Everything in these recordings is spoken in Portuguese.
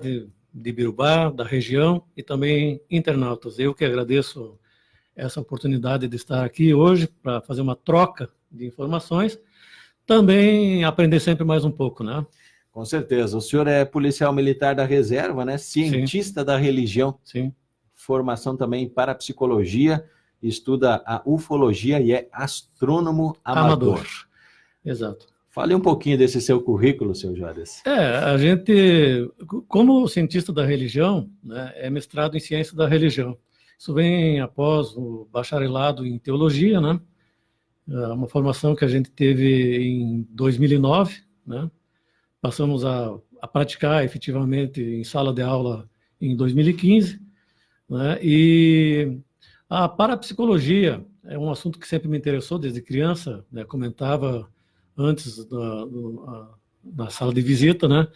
de Birubá, da região e também internautas. Eu que agradeço essa oportunidade de estar aqui hoje para fazer uma troca de informações, também aprender sempre mais um pouco, né? Com certeza. O senhor é policial militar da reserva, né? Cientista da religião. Sim. Formação também em parapsicologia, estuda a ufologia e é astrônomo amador. Exato. Fale um pouquinho desse seu currículo, seu Juarez. A gente, como cientista da religião, né, é mestrado em ciência da religião. Isso vem após o bacharelado em teologia, né? Uma formação que a gente teve em 2009, né? Passamos a praticar efetivamente em sala de aula em 2015, né? E a parapsicologia é um assunto que sempre me interessou desde criança, né? Comentava antes na sala de visita, né?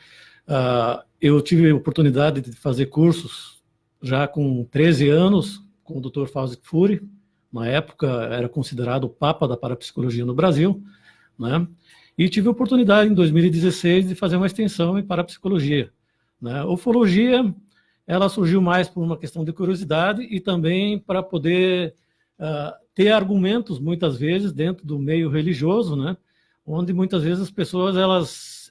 Eu tive a oportunidade de fazer cursos já com 13 anos com o Dr. Fausto Fury. Na época era considerado o papa da parapsicologia no Brasil, né? E tive a oportunidade em 2016 de fazer uma extensão em parapsicologia, né? A ufologia, ela surgiu mais por uma questão de curiosidade e também para poder ter argumentos muitas vezes dentro do meio religioso, né? Onde muitas vezes as pessoas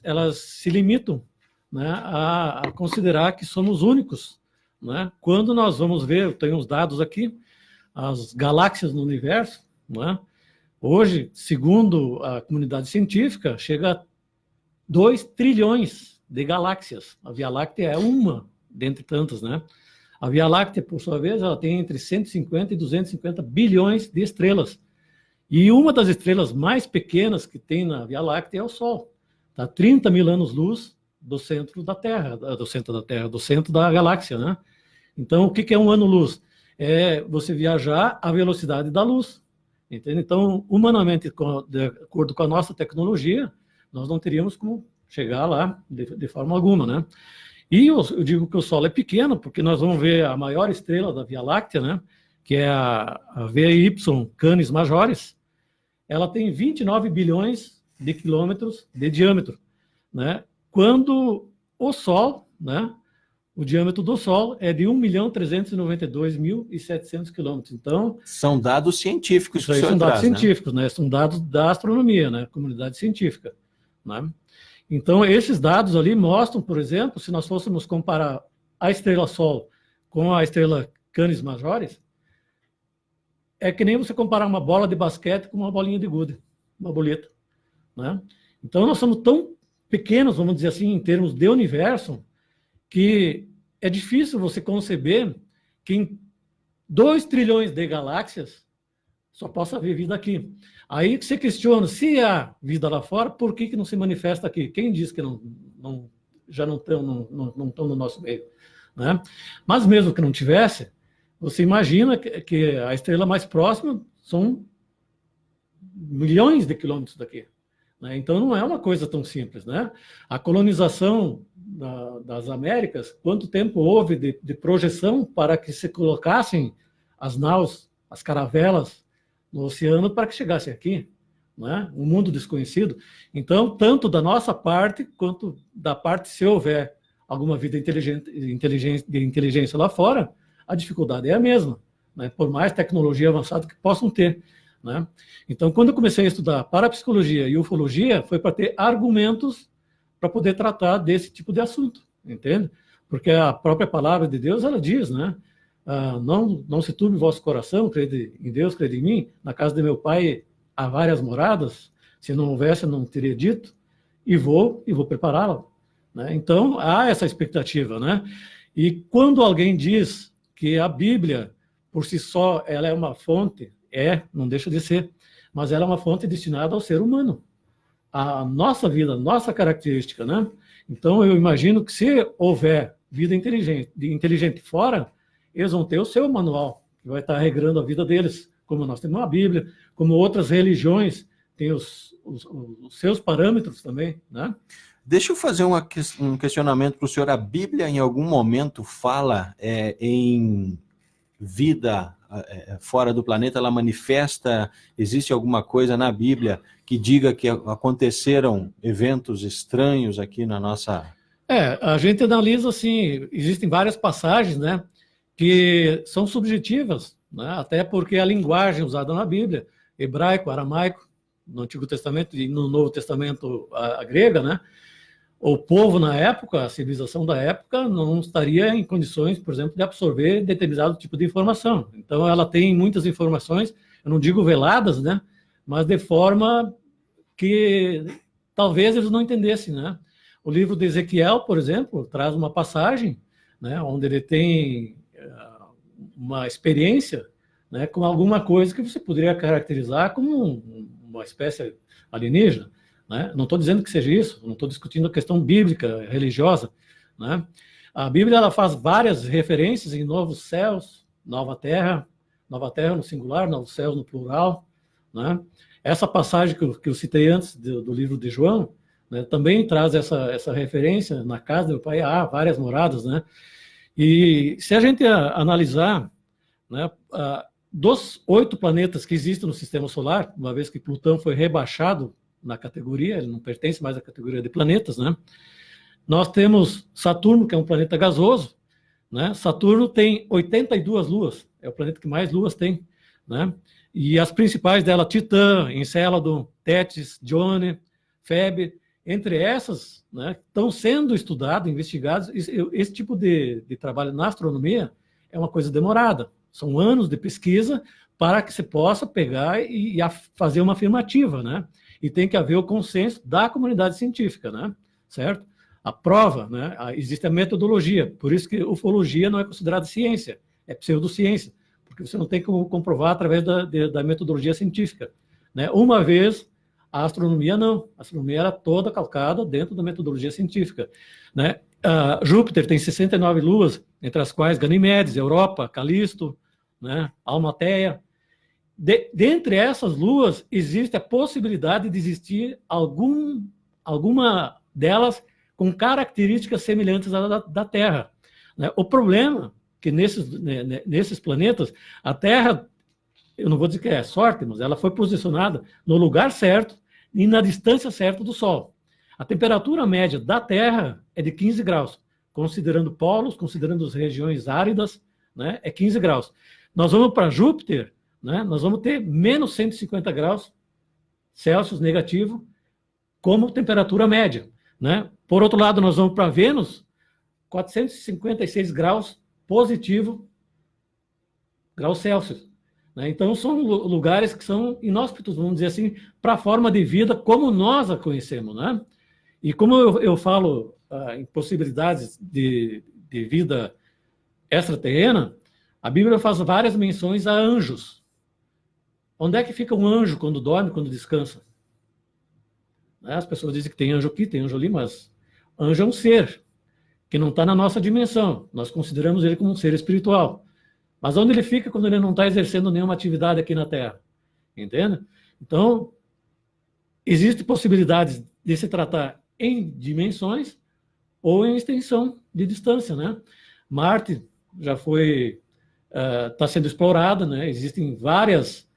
elas se limitam, né, a considerar que somos únicos, né? Quando nós vamos ver, eu tenho uns dados aqui, as galáxias no universo, né? Hoje, segundo a comunidade científica, chega a 2 trilhões de galáxias. A Via Láctea é uma dentre tantas, né? A Via Láctea, por sua vez, ela tem entre 150 e 250 bilhões de estrelas. E uma das estrelas mais pequenas que tem na Via Láctea é o Sol. Está a 30 mil anos-luz do centro da Terra, do centro da galáxia, né? Então, o que é um ano-luz? É você viajar à velocidade da luz, entende? Então, humanamente, de acordo com a nossa tecnologia, nós não teríamos como chegar lá de forma alguma, né? E eu digo que o Sol é pequeno, porque nós vamos ver a maior estrela da Via Láctea, né? Que é a VY Canis Majoris. Ela tem 29 bilhões de quilômetros de diâmetro, né? Quando o Sol, né? O diâmetro do Sol é de 1.392.700 quilômetros. Então, são dados científicos que o senhor são dados traz, científicos, né? São dados da astronomia, né? Comunidade científica, né? Então, esses dados ali mostram, por exemplo, se nós fôssemos comparar a estrela Sol com a estrela Canis Majoris, é que nem você comparar uma bola de basquete com uma bolinha de gude, uma boleta, né? Então, nós somos tão pequenos, vamos dizer assim, em termos de universo, que é difícil você conceber que em 2 trilhões de galáxias só possa haver vida aqui. Aí você questiona, se há vida lá fora, por que não se manifesta aqui? Quem diz que já não estão no nosso meio, né? Mas mesmo que não tivesse, você imagina que a estrela mais próxima são milhões de quilômetros daqui, né? Então não é uma coisa tão simples, né? A colonização das Américas, quanto tempo houve de projeção para que se colocassem as naus, as caravelas no oceano para que chegassem aqui, né? Um mundo desconhecido. Então, tanto da nossa parte, quanto da parte, se houver alguma vida inteligência lá fora, a dificuldade é a mesma, né? Por mais tecnologia avançada que possam ter, né? Então, quando eu comecei a estudar parapsicologia e ufologia, foi para ter argumentos para poder tratar desse tipo de assunto, entende? Porque a própria palavra de Deus, ela diz, né? Não se turbe o vosso coração, crede em Deus, crede em mim. Na casa de meu pai há várias moradas, se não houvesse, eu não teria dito, e vou prepará-la, né? Então, há essa expectativa, né? E quando alguém diz que a Bíblia, por si só, ela é uma fonte, não deixa de ser, mas ela é uma fonte destinada ao ser humano, a nossa vida, nossa característica, né? Então, eu imagino que se houver vida inteligente fora, eles vão ter o seu manual, que vai estar regrando a vida deles, como nós temos a Bíblia, como outras religiões têm os seus parâmetros também, né? Deixa eu fazer um questionamento para o senhor. A Bíblia, em algum momento, fala em vida fora do planeta? Ela manifesta, existe alguma coisa na Bíblia que diga que aconteceram eventos estranhos aqui na nossa A gente analisa assim, existem várias passagens, né, que são subjetivas, né, até porque a linguagem usada na Bíblia, hebraico, aramaico, no Antigo Testamento e no Novo Testamento a grega, né, o povo na época, a civilização da época, não estaria em condições, por exemplo, de absorver determinado tipo de informação. Então, ela tem muitas informações, eu não digo veladas, né, mas de forma que talvez eles não entendessem, né. O livro de Ezequiel, por exemplo, traz uma passagem, né, onde ele tem uma experiência, né, com alguma coisa que você poderia caracterizar como uma espécie alienígena. Né? Não estou dizendo que seja isso, não estou discutindo a questão bíblica, religiosa. Né? A Bíblia ela faz várias referências em novos céus, nova terra no singular, novos céus no plural. Né? Essa passagem que eu citei antes do livro de João, né, também traz essa referência. Na casa do meu pai há várias moradas. Né? E se a gente analisar, né, dos 8 planetas que existem no Sistema Solar, uma vez que Plutão foi rebaixado na categoria, ele não pertence mais à categoria de planetas, né? Nós temos Saturno, que é um planeta gasoso, né? Saturno tem 82 luas, é o planeta que mais luas tem, né? E as principais dela, Titã, Encélado, Tétis, Dione, Febe, entre essas, né, estão sendo estudadas, investigadas. Esse tipo de trabalho na astronomia é uma coisa demorada. São anos de pesquisa para que se possa pegar e fazer uma afirmativa, né? E tem que haver o consenso da comunidade científica, né? Certo? A prova, né? Existe a metodologia, por isso que ufologia não é considerada ciência, é pseudociência, porque você não tem como comprovar através da metodologia científica, né? Uma vez, a astronomia não. A astronomia era toda calcada dentro da metodologia científica, né? Júpiter tem 69 luas, entre as quais Ganimedes, Europa, Calisto, né? Almateia. Dentre essas luas, existe a possibilidade de existir alguma delas com características semelhantes à da Terra. Né? O problema é que nesses planetas, a Terra, eu não vou dizer que é sorte, mas ela foi posicionada no lugar certo e na distância certa do Sol. A temperatura média da Terra é de 15 graus, considerando polos, considerando as regiões áridas, né, é 15 graus. Nós vamos para Júpiter, né, nós vamos ter menos 150 graus Celsius negativo como temperatura média. Né? Por outro lado, nós vamos para Vênus, 456 graus positivo, graus Celsius. Né? Então, são lugares que são inóspitos, vamos dizer assim, para a forma de vida como nós a conhecemos. Né? E como eu falo em possibilidades de vida extraterrena, a Bíblia faz várias menções a anjos. Onde é que fica um anjo quando dorme, quando descansa? As pessoas dizem que tem anjo aqui, tem anjo ali, mas anjo é um ser que não está na nossa dimensão. Nós consideramos ele como um ser espiritual. Mas onde ele fica quando ele não está exercendo nenhuma atividade aqui na Terra? Entende? Então, existem possibilidades de se tratar em dimensões ou em extensão de distância, né? Marte já foi, está sendo explorada, né? Existem vários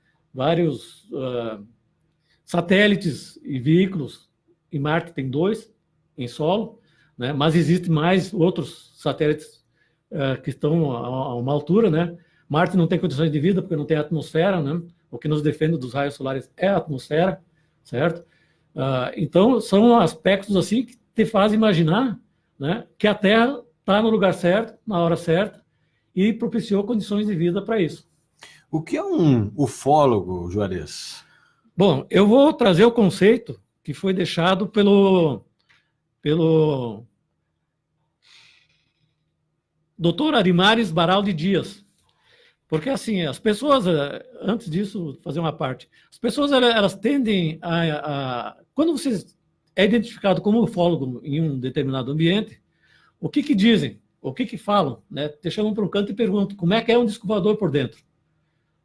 satélites e veículos. Em Marte tem 2 em solo, né? Mas existem mais outros satélites que estão a uma altura, né? Marte não tem condições de vida porque não tem atmosfera, né? O que nos defende dos raios solares é a atmosfera, certo? Então, são aspectos assim que te fazem imaginar, né, que a Terra está no lugar certo, na hora certa, e propiciou condições de vida para isso. O que é um ufólogo, Juarez? Bom, eu vou trazer o conceito que foi deixado pelo Dr. Arimares Baraldi Dias. Porque, assim, as pessoas, antes disso, fazer uma parte, as pessoas, elas tendem quando você é identificado como ufólogo em um determinado ambiente, o que dizem? O que falam? Né? Te chamam para um canto e perguntam como é que é um disco voador por dentro.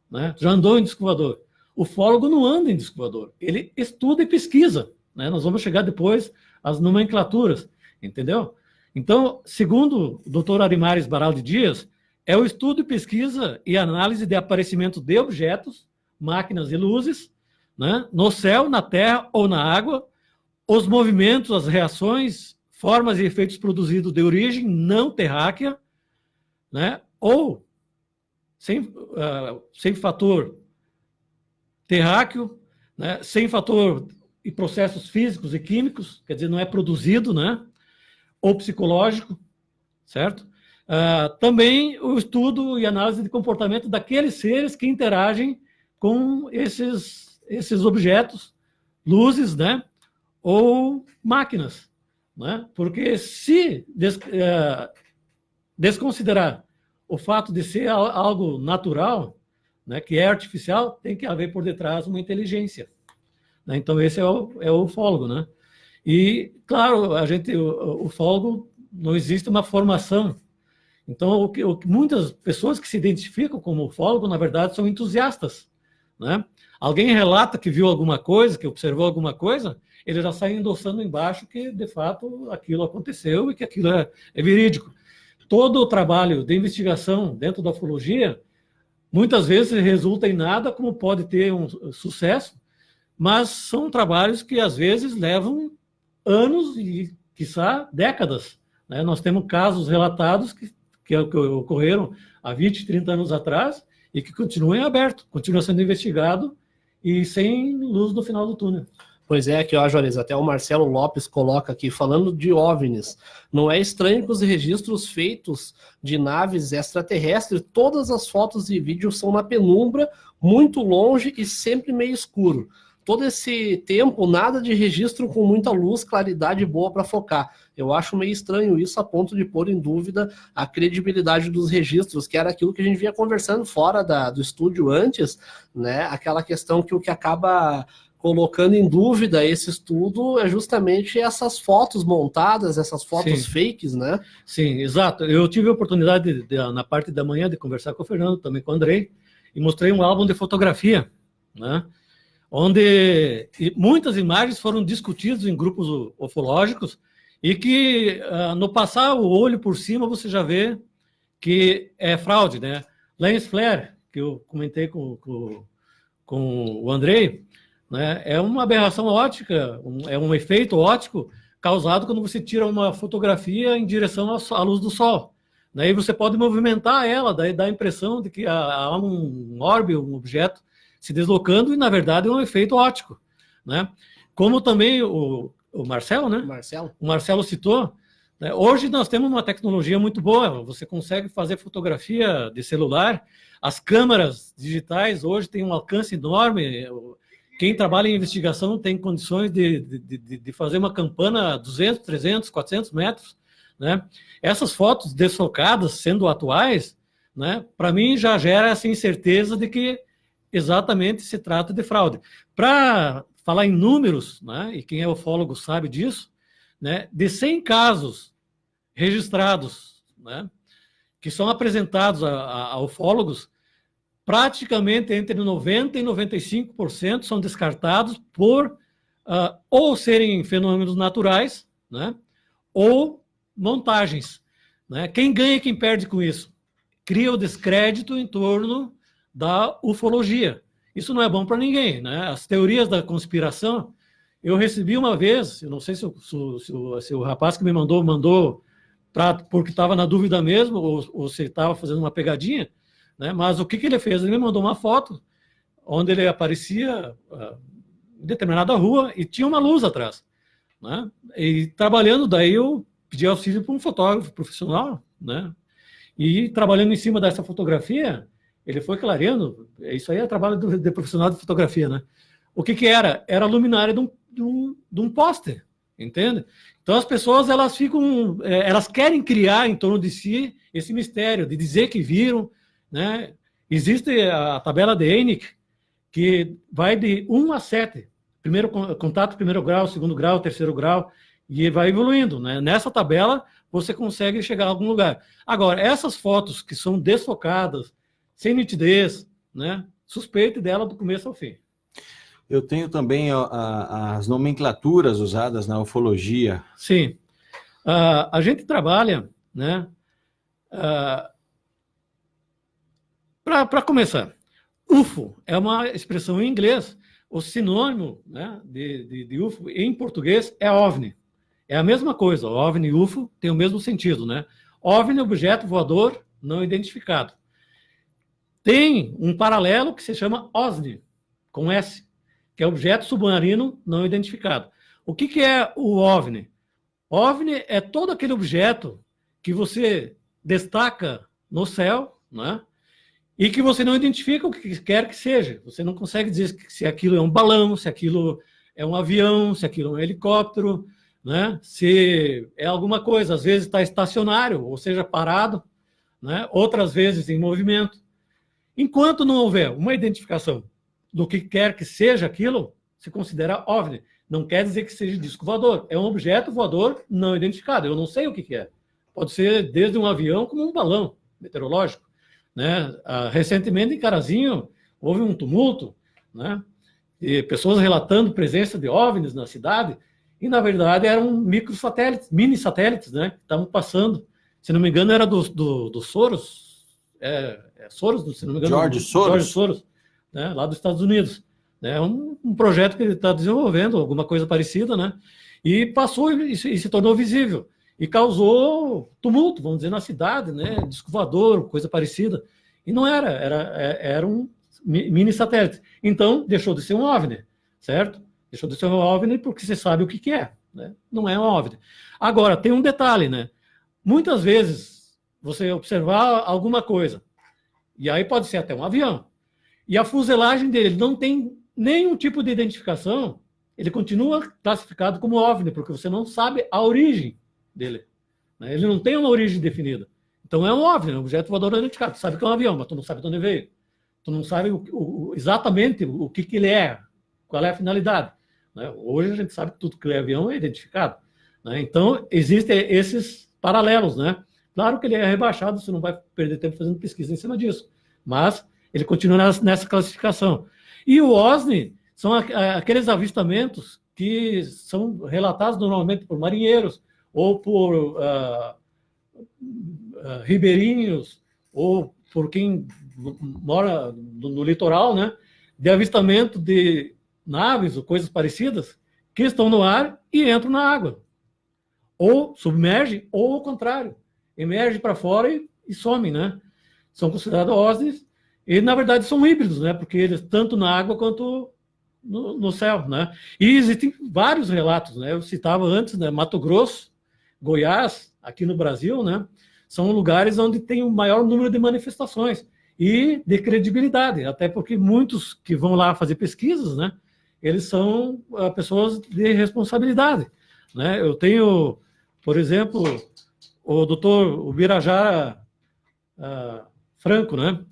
Né? Já andou em disco voador? O ufólogo não anda em disco voador, ele estuda e pesquisa. Né? Nós vamos chegar depois às nomenclaturas, entendeu? Então, segundo o Dr. Arimares Baraldi Dias, é o estudo, pesquisa e análise de aparecimento de objetos, máquinas e luzes, né, no céu, na terra ou na água, os movimentos, as reações formas e efeitos produzidos de origem não terráquea, né? Ou sem fator terráqueo, né? Sem fator e processos físicos e químicos, quer dizer, não é produzido, né? Ou psicológico, certo? Também o estudo e análise de comportamento daqueles seres que interagem com esses objetos, luzes, né? Ou máquinas, né? Porque se desconsiderar o fato de ser algo natural, né, que é artificial, tem que haver por detrás uma inteligência, né? Então esse é o ufólogo, né? E claro, o ufólogo não existe uma formação. Então muitas pessoas que se identificam como ufólogo, na verdade, são entusiastas, né? Alguém relata que viu alguma coisa, que observou alguma coisa, ele já sai endossando embaixo que, de fato, aquilo aconteceu e que aquilo é verídico. Todo o trabalho de investigação dentro da ufologia, muitas vezes resulta em nada, como pode ter um sucesso, mas são trabalhos que, às vezes, levam anos e, quiçá, décadas, né? Nós temos casos relatados que ocorreram há 20, 30 anos atrás e que continuam em aberto, continuam sendo investigados e sem luz no final do túnel. Pois é, aqui, ó, Juarez, até o Marcelo Lopes coloca aqui, falando de OVNIs, não é estranho que os registros feitos de naves extraterrestres, todas as fotos e vídeos são na penumbra, muito longe e sempre meio escuro. Todo esse tempo, nada de registro com muita luz, claridade boa para focar. Eu acho meio estranho isso, a ponto de pôr em dúvida a credibilidade dos registros, que era aquilo que a gente vinha conversando fora do estúdio antes, né? Aquela questão que o que acaba colocando em dúvida esse estudo é justamente essas fotos montadas, essas fotos fakes, né? Sim, exato. Eu tive a oportunidade, na parte da manhã, de conversar com o Fernando, também com o Andrei, e mostrei um álbum de fotografia, né? Onde muitas imagens foram discutidas em grupos ufológicos e que, no passar o olho por cima, você já vê que é fraude, né? Lens flare, que eu comentei com o Andrei, né? É uma aberração óptica, é um efeito óptico causado quando você tira uma fotografia em direção à luz do sol. Daí você pode movimentar ela, daí dá a impressão de que há um orbe, um objeto se deslocando, e na verdade é um efeito óptico, né? Como também o Marcelo, né? O Marcelo citou, né? Hoje nós temos uma tecnologia muito boa, você consegue fazer fotografia de celular, as câmeras digitais hoje têm um alcance enorme. Quem trabalha em investigação tem condições de fazer uma campana a 200, 300, 400 metros, né? Essas fotos desfocadas, sendo atuais, né, para mim já gera essa incerteza de que exatamente se trata de fraude. Para falar em números, né, e quem é ufólogo sabe disso, né, de 100 casos registrados, né, que são apresentados a ufólogos, praticamente entre 90% e 95% são descartados por ou serem fenômenos naturais, né, ou montagens, né? Quem ganha e quem perde com isso? Cria o descrédito em torno da ufologia. Isso não é bom para ninguém, né? As teorias da conspiração, eu recebi uma vez, eu não sei se o rapaz que me mandou porque estava na dúvida mesmo, ou se estava fazendo uma pegadinha, né? Mas o que ele fez? Ele me mandou uma foto onde ele aparecia em determinada rua e tinha uma luz atrás, né? E trabalhando, daí eu pedi auxílio para um fotógrafo profissional, né? E trabalhando em cima dessa fotografia, ele foi clareando. Isso aí é trabalho de profissional de fotografia, né? O que era? Era a luminária de um poste, entende? Então as pessoas elas querem criar em torno de si esse mistério de dizer que viram, né? Existe a tabela de Eynig, que vai de 1 a 7. Primeiro contato, primeiro grau, segundo grau, terceiro grau, e vai evoluindo, né? Nessa tabela, você consegue chegar a algum lugar. Agora, essas fotos que são desfocadas, sem nitidez, né? Suspeite dela do começo ao fim. Eu tenho também as nomenclaturas usadas na ufologia. Sim. A gente trabalha, né? Para começar, UFO é uma expressão em inglês. O sinônimo, né, de UFO em português é OVNI. É a mesma coisa, OVNI e UFO tem o mesmo sentido, né? OVNI é objeto voador não identificado. Tem um paralelo que se chama OSNI, com S, que é objeto submarino não identificado. O que é o OVNI? OVNI é todo aquele objeto que você destaca no céu, né? E que você não identifica o que quer que seja. Você não consegue dizer se aquilo é um balão, se aquilo é um avião, se aquilo é um helicóptero, né? Se é alguma coisa. Às vezes está estacionário, ou seja, parado, né? Outras vezes em movimento. Enquanto não houver uma identificação do que quer que seja aquilo, se considera OVNI. Não quer dizer que seja disco voador. É um objeto voador não identificado. Eu não sei o que é. Pode ser desde um avião como um balão meteorológico, né? Recentemente, em Carazinho, houve um tumulto, né? E pessoas relatando presença de OVNIs na cidade, e, na verdade, eram microsatélites, mini satélites, né? Que estavam passando. Se não me engano, era do Soros, Soros, se não me engano, George Soros, né? Lá dos Estados Unidos. É um projeto que ele está desenvolvendo, alguma coisa parecida, né? E passou e se tornou visível. E causou tumulto, vamos dizer, na cidade, né? Disco voador, coisa parecida. E não era um mini satélite. Então, deixou de ser um OVNI, certo? Deixou de ser um OVNI porque você sabe o que é, né? Não é um OVNI. Agora, tem um detalhe, né? Muitas vezes, você observar alguma coisa, e aí pode ser até um avião, e a fuselagem dele não tem nenhum tipo de identificação, ele continua classificado como OVNI, porque você não sabe a origem dele, né? Ele não tem uma origem definida. Então é um OVNI, um objeto voador não identificado. Tu sabe que é um avião, mas tu não sabe de onde veio. Tu não sabe exatamente o que ele é, qual é a finalidade, né? Hoje a gente sabe que tudo que é avião é identificado, né? Então existem esses paralelos, né? Claro que ele é rebaixado, você não vai perder tempo fazendo pesquisa em cima disso, mas ele continua nessa classificação. E o OSNI são aqueles avistamentos que são relatados normalmente por marinheiros ou por ribeirinhos ou por quem mora no litoral, né? De avistamento de naves ou coisas parecidas que estão no ar e entram na água. Ou submergem, ou ao contrário, emerge para fora e somem, né? São considerados OSNIs. E, na verdade, são híbridos, né? Porque eles tanto na água quanto no céu, né? E existem vários relatos, né? Eu citava antes, né? Mato Grosso, Goiás, aqui no Brasil, né? São lugares onde tem o maior número de manifestações e de credibilidade, até porque muitos que vão lá fazer pesquisas, né? Eles são pessoas de responsabilidade, né? Eu tenho, por exemplo, o doutor Ubirajara Franco, né?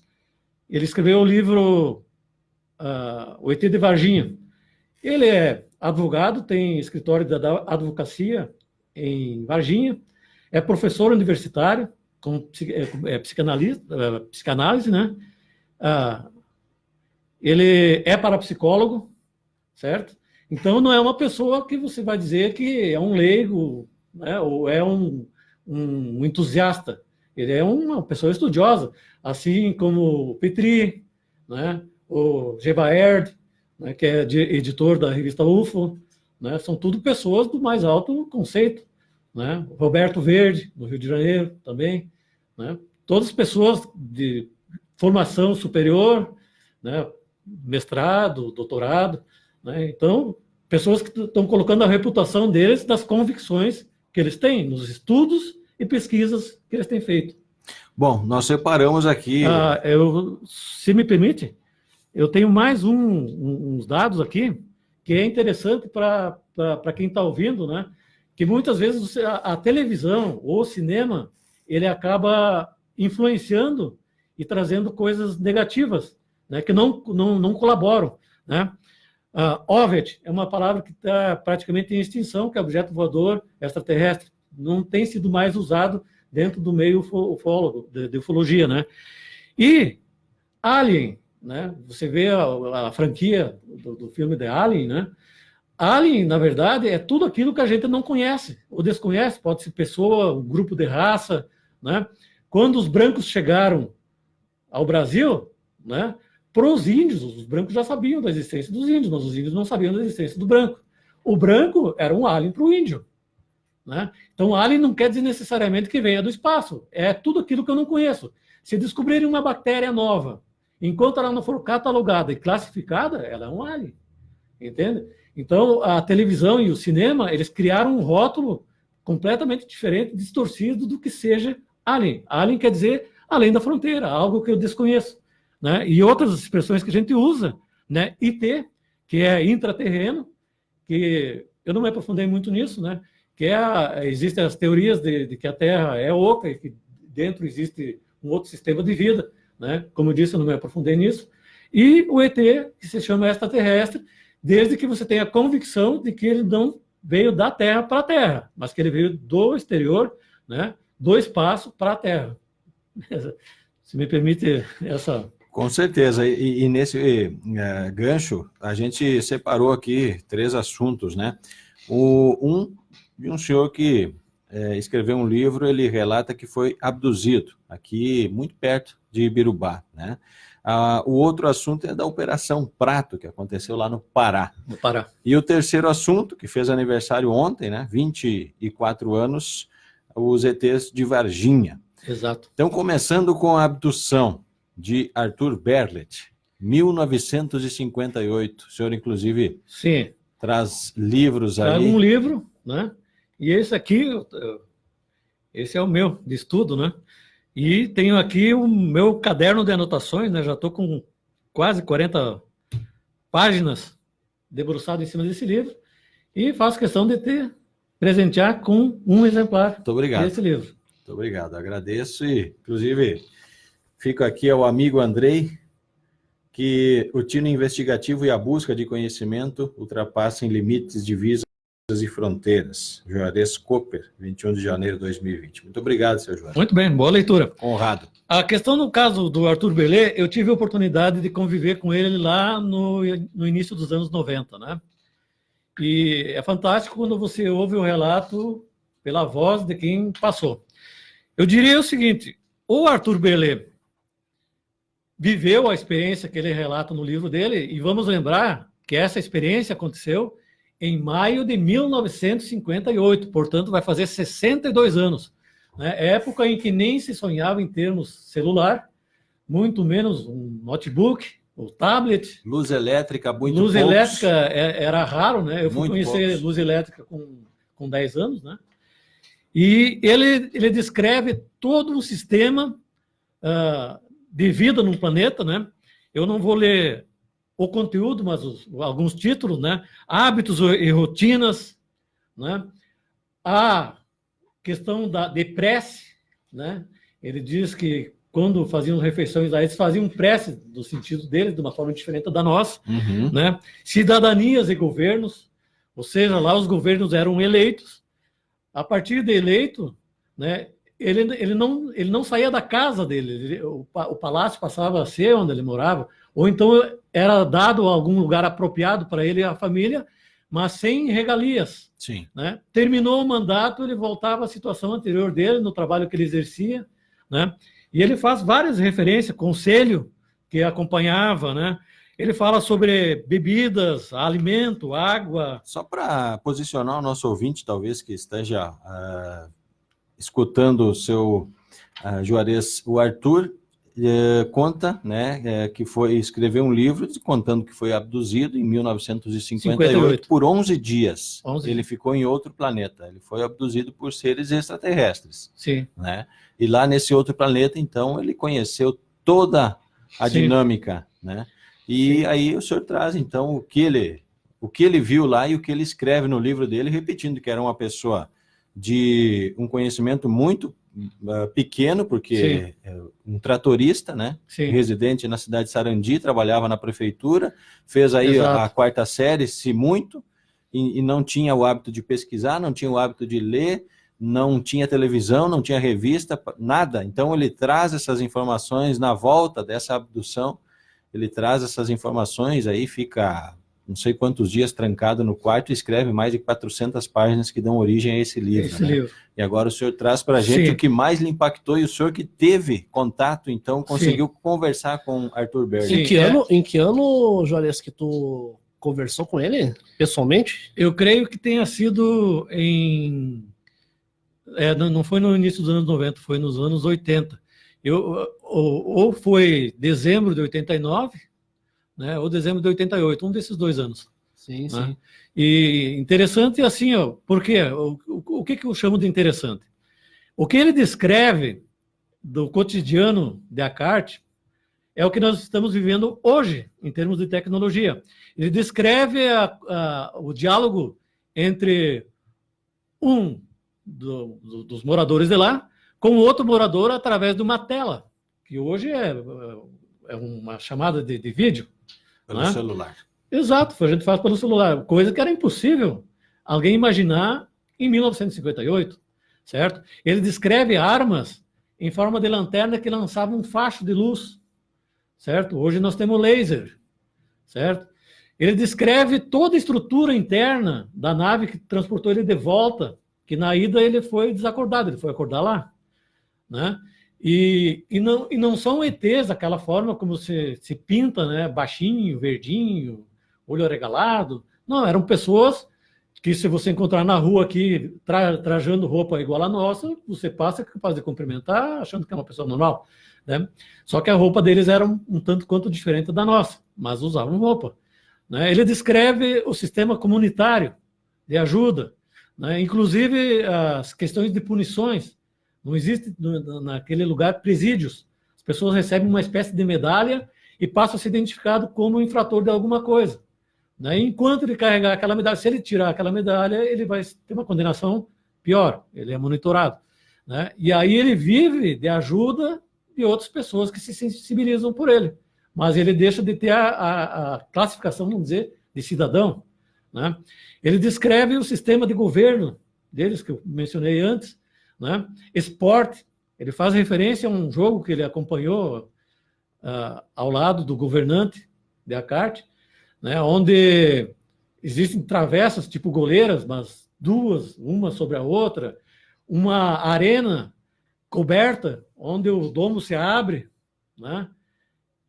Ele escreveu o livro O ET de Varginha. Ele é advogado, tem escritório de advocacia em Varginha, é professor universitário, psicanálise, né? Ele é parapsicólogo, certo? Então não é uma pessoa que você vai dizer que é um leigo, né? Ou é um entusiasta. Ele é uma pessoa estudiosa, assim como o Petri, né? O Gebaerd, né? Que é editor da revista UFO, né? São tudo pessoas do mais alto conceito, né? Roberto Verde, no Rio de Janeiro, também, né? Todas pessoas de formação superior, né? Mestrado, doutorado, né? Então, pessoas que estão colocando a reputação deles das convicções que eles têm, nos estudos e pesquisas que eles têm feito. Bom, nós separamos aqui... se me permite, eu tenho mais uns dados aqui que é interessante para quem está ouvindo, né? Que muitas vezes a televisão ou o cinema, ele acaba influenciando e trazendo coisas negativas, né? Que não colaboram, né? OVET é uma palavra que está praticamente em extinção, que é objeto voador extraterrestre. Não tem sido mais usado dentro do meio ufólogo, de ufologia, né? E Alien, né? Você vê a franquia do filme de Alien, né? Alien, na verdade, é tudo aquilo que a gente não conhece ou desconhece, pode ser pessoa, um grupo de raça, né? Quando os brancos chegaram ao Brasil, né? Para os índios, os brancos já sabiam da existência dos índios, mas os índios não sabiam da existência do branco. O branco era um alien para o índio, né? Então, alien não quer dizer necessariamente que venha do espaço. É tudo aquilo que eu não conheço. Se descobrirem uma bactéria nova, enquanto ela não for catalogada e classificada, ela é um alien. Entende? Então, a televisão e o cinema, eles criaram um rótulo completamente diferente, distorcido do que seja alien. Alien quer dizer além da fronteira, algo que eu desconheço, né? E outras expressões que a gente usa, né? IT, que é intraterreno, que eu não me aprofundei muito nisso, né? Que existem as teorias de que a Terra é oca e que dentro existe um outro sistema de vida, né? Como eu disse, eu não me aprofundei nisso. E o ET, que se chama extraterrestre, desde que você tenha a convicção de que ele não veio da Terra para a Terra, mas que ele veio do exterior, né? Do espaço para a Terra. Se me permite essa... Com certeza, e nesse gancho, a gente separou aqui 3 assuntos, né? De um senhor que escreveu um livro, ele relata que foi abduzido, aqui muito perto de Ibirubá, né? O outro assunto é da Operação Prato, que aconteceu lá no Pará. No Pará. E o terceiro assunto, que fez aniversário ontem, né? 24 anos, os ETs de Varginha. Exato. Então, começando com a abdução de Arthur Berlet, 1958. O senhor, inclusive, sim, traz livros aí. Trago um livro, né? E esse aqui, esse é o meu, de estudo, né? E tenho aqui o meu caderno de anotações, né? Já estou com quase 40 páginas debruçado em cima desse livro e faço questão de presentear com um exemplar Muito obrigado. desse livro. Muito obrigado, agradeço e, inclusive, fico aqui ao amigo Andrei, que o tino investigativo e a busca de conhecimento ultrapassam limites, divisas e fronteiras. Juarez Cooper, 21 de janeiro de 2020. Muito obrigado, seu Juarez. Muito bem, boa leitura. Honrado. A questão no caso do Arthur Berlet, eu tive a oportunidade de conviver com ele lá no início dos anos 90, né? E é fantástico quando você ouve o relato pela voz de quem passou. Eu diria o seguinte, o Arthur Berlet viveu a experiência que ele relata no livro dele, e vamos lembrar que essa experiência aconteceu em maio de 1958, portanto vai fazer 62 anos, né? Época em que nem se sonhava em termos celular, muito menos um notebook, ou tablet. Luz elétrica, muito Luz poucos. elétrica era raro, né? Eu fui Muito conhecer poucos. luz elétrica com 10 anos, né? E ele descreve todo um sistema de vida no planeta, né? Eu não vou ler o conteúdo, mas alguns títulos, né? Hábitos e rotinas, né? A questão de prece, né? Ele diz que quando faziam refeições, eles faziam prece do sentido deles, de uma forma diferente da nossa, né? Cidadanias e governos, ou seja, lá os governos eram eleitos. A partir de eleito, né? Ele não saía da casa dele, o palácio passava a ser onde ele morava, ou então era dado algum lugar apropriado para ele e a família, mas sem regalias. Sim. Né? Terminou o mandato, ele voltava à situação anterior dele, no trabalho que ele exercia, né? E ele faz várias referências, conselho que acompanhava, né? Ele fala sobre bebidas, alimento, água. Só para posicionar o nosso ouvinte, talvez que esteja escutando o seu Juarez, o Arthur conta, né, que escreveu um livro contando que foi abduzido em 1958 por 11 dias. 11. Ele ficou em outro planeta. Ele foi abduzido por seres extraterrestres. Sim. Né? E lá nesse outro planeta, então, ele conheceu toda a Sim. dinâmica, né? E Sim. aí o senhor traz, então, o que ele viu lá e o que ele escreve no livro dele, repetindo que era uma pessoa de um conhecimento muito pequeno, porque um tratorista, né? Sim. Residente na cidade de Sarandi, trabalhava na prefeitura, fez aí a 4ª série, se muito, e não tinha o hábito de pesquisar, não tinha o hábito de ler, não tinha televisão, não tinha revista, nada. Então ele traz essas informações na volta dessa abdução, ele traz essas informações, aí fica não sei quantos dias trancado no quarto e escreve mais de 400 páginas que dão origem a esse livro. Livro. E agora o senhor traz para a gente o que mais lhe impactou, e o senhor que teve contato, então, conseguiu conversar com Arthur Berlet. Em que ano, Juarez, que tu conversou com ele, pessoalmente? Eu creio que tenha sido em Não foi no início dos anos 90, foi nos anos 80. Ou foi dezembro de 89, né, ou dezembro de 88, um desses 2 anos. Sim, Né? sim. E interessante assim, ó, por quê? O que eu chamo de interessante? O que ele descreve do cotidiano de Descartes é o que nós estamos vivendo hoje, em termos de tecnologia. Ele descreve o diálogo entre dos moradores de lá com outro morador através de uma tela, que hoje é uma chamada de vídeo. Pelo né? celular. Exato, a gente faz pelo celular, coisa que era impossível alguém imaginar em 1958, certo? Ele descreve armas em forma de lanterna que lançavam um facho de luz, certo? Hoje nós temos laser, certo? Ele descreve toda a estrutura interna da nave que transportou ele de volta, que na ida ele foi desacordado, ele foi acordar lá, né? E não são ETs daquela forma como se pinta, né? Baixinho, verdinho, olho arregalado. Não, eram pessoas que, se você encontrar na rua aqui, trajando roupa igual a nossa, você passa capaz de cumprimentar, achando que é uma pessoa normal. Né? Só que a roupa deles era um tanto quanto diferente da nossa, mas usavam roupa. Né? Ele descreve o sistema comunitário de ajuda, né? Inclusive as questões de punições. Não existe naquele lugar presídios. As pessoas recebem uma espécie de medalha e passam a ser identificado como infrator de alguma coisa. Né? Enquanto ele carregar aquela medalha, se ele tirar aquela medalha, ele vai ter uma condenação pior, ele é monitorado. Né? E aí ele vive de ajuda de outras pessoas que se sensibilizam por ele. Mas ele deixa de ter a classificação, vamos dizer, de cidadão. Né? Ele descreve o sistema de governo deles, que eu mencionei antes. Né? Esporte, ele faz referência a um jogo que ele acompanhou ao lado do governante de Descartes, né? Onde existem travessas tipo goleiras, mas duas, uma sobre a outra, uma arena coberta, onde o domo se abre, né?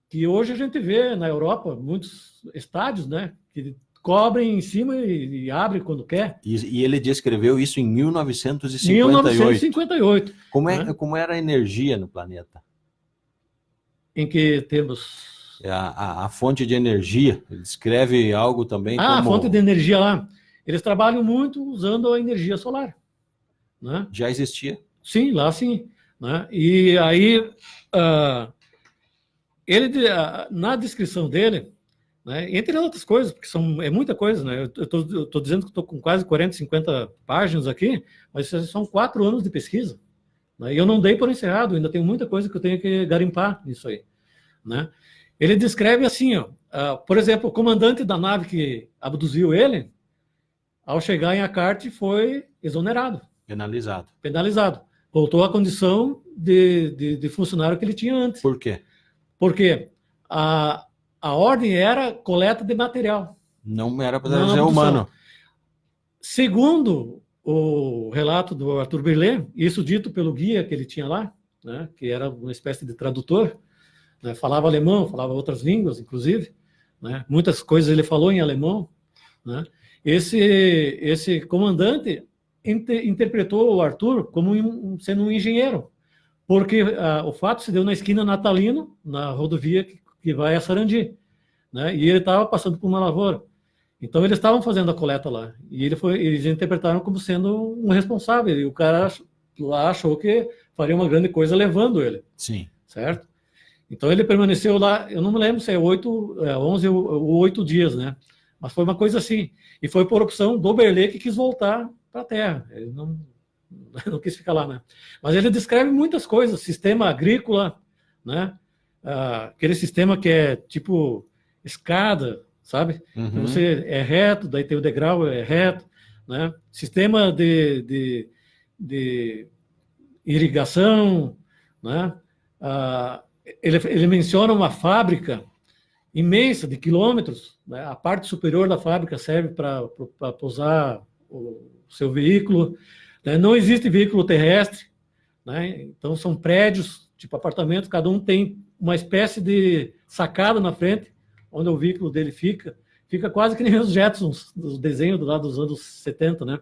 Que hoje a gente vê na Europa muitos estádios, né? Que cobrem em cima e abrem quando quer. E ele descreveu isso em 1958. 1958. Como era a energia no planeta? Em que temos... A fonte de energia. Ele descreve algo também como... a fonte de energia lá. Eles trabalham muito usando a energia solar. Né? Já existia? Sim, lá sim. Né? E aí, na descrição dele, né, entre outras coisas, porque é muita coisa, né? Eu estou dizendo que estou com quase 40, 50 páginas aqui, mas são 4 anos de pesquisa. Né? E eu não dei por encerrado, ainda tem muita coisa que eu tenho que garimpar nisso aí. Né? Ele descreve assim, por exemplo, o comandante da nave que abduziu ele, ao chegar em Descartes, foi exonerado. Penalizado. Voltou à condição de funcionário que ele tinha antes. Por quê? Porque a ordem era coleta de material. Não era para ser humano. Segundo o relato do Arthur Berlet, isso dito pelo guia que ele tinha lá, né, que era uma espécie de tradutor, né, falava alemão, falava outras línguas, inclusive, né, muitas coisas ele falou em alemão. Né, esse comandante interpretou o Arthur como sendo um engenheiro, porque o fato se deu na esquina Natalino, na rodovia que vai a Sarandi, né, e ele estava passando por uma lavoura. Então eles estavam fazendo a coleta lá, e eles interpretaram como sendo um responsável, e o cara lá achou que faria uma grande coisa levando ele. Sim. Certo? Então ele permaneceu lá, eu não me lembro se é 11 ou 8 dias, né? Mas foi uma coisa assim. E foi por opção do Berlet que quis voltar para a Terra. Ele não quis ficar lá, né? Mas ele descreve muitas coisas, sistema agrícola, né? Aquele sistema que é tipo escada, sabe? Uhum. Você é reto, daí tem o degrau, é reto, né? Sistema de irrigação, né? Ele menciona uma fábrica imensa de quilômetros, né? A parte superior da fábrica serve para pousar o seu veículo, né? Não existe veículo terrestre, né? Então são prédios, tipo apartamentos, cada um tem uma espécie de sacada na frente, onde o veículo dele fica quase que nem os Jetsons, dos desenhos lá dos anos 70, né?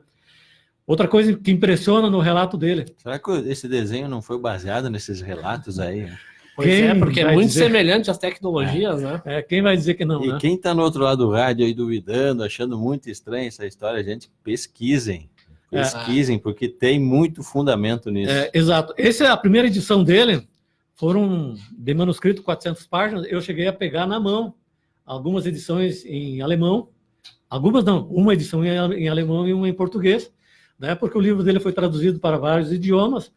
Outra coisa que impressiona no relato dele. Será que esse desenho não foi baseado nesses relatos aí? Pois é, porque é muito dizer... semelhante às tecnologias, né? Quem vai dizer que não, E né? quem está no outro lado do rádio aí duvidando, achando muito estranha essa história, gente, pesquisem. Pesquisem, porque tem muito fundamento nisso. Exato. Essa é a primeira edição dele, foram de manuscrito 400 páginas, eu cheguei a pegar na mão algumas edições em alemão, algumas não, uma edição em alemão e uma em português, né, porque o livro dele foi traduzido para vários idiomas,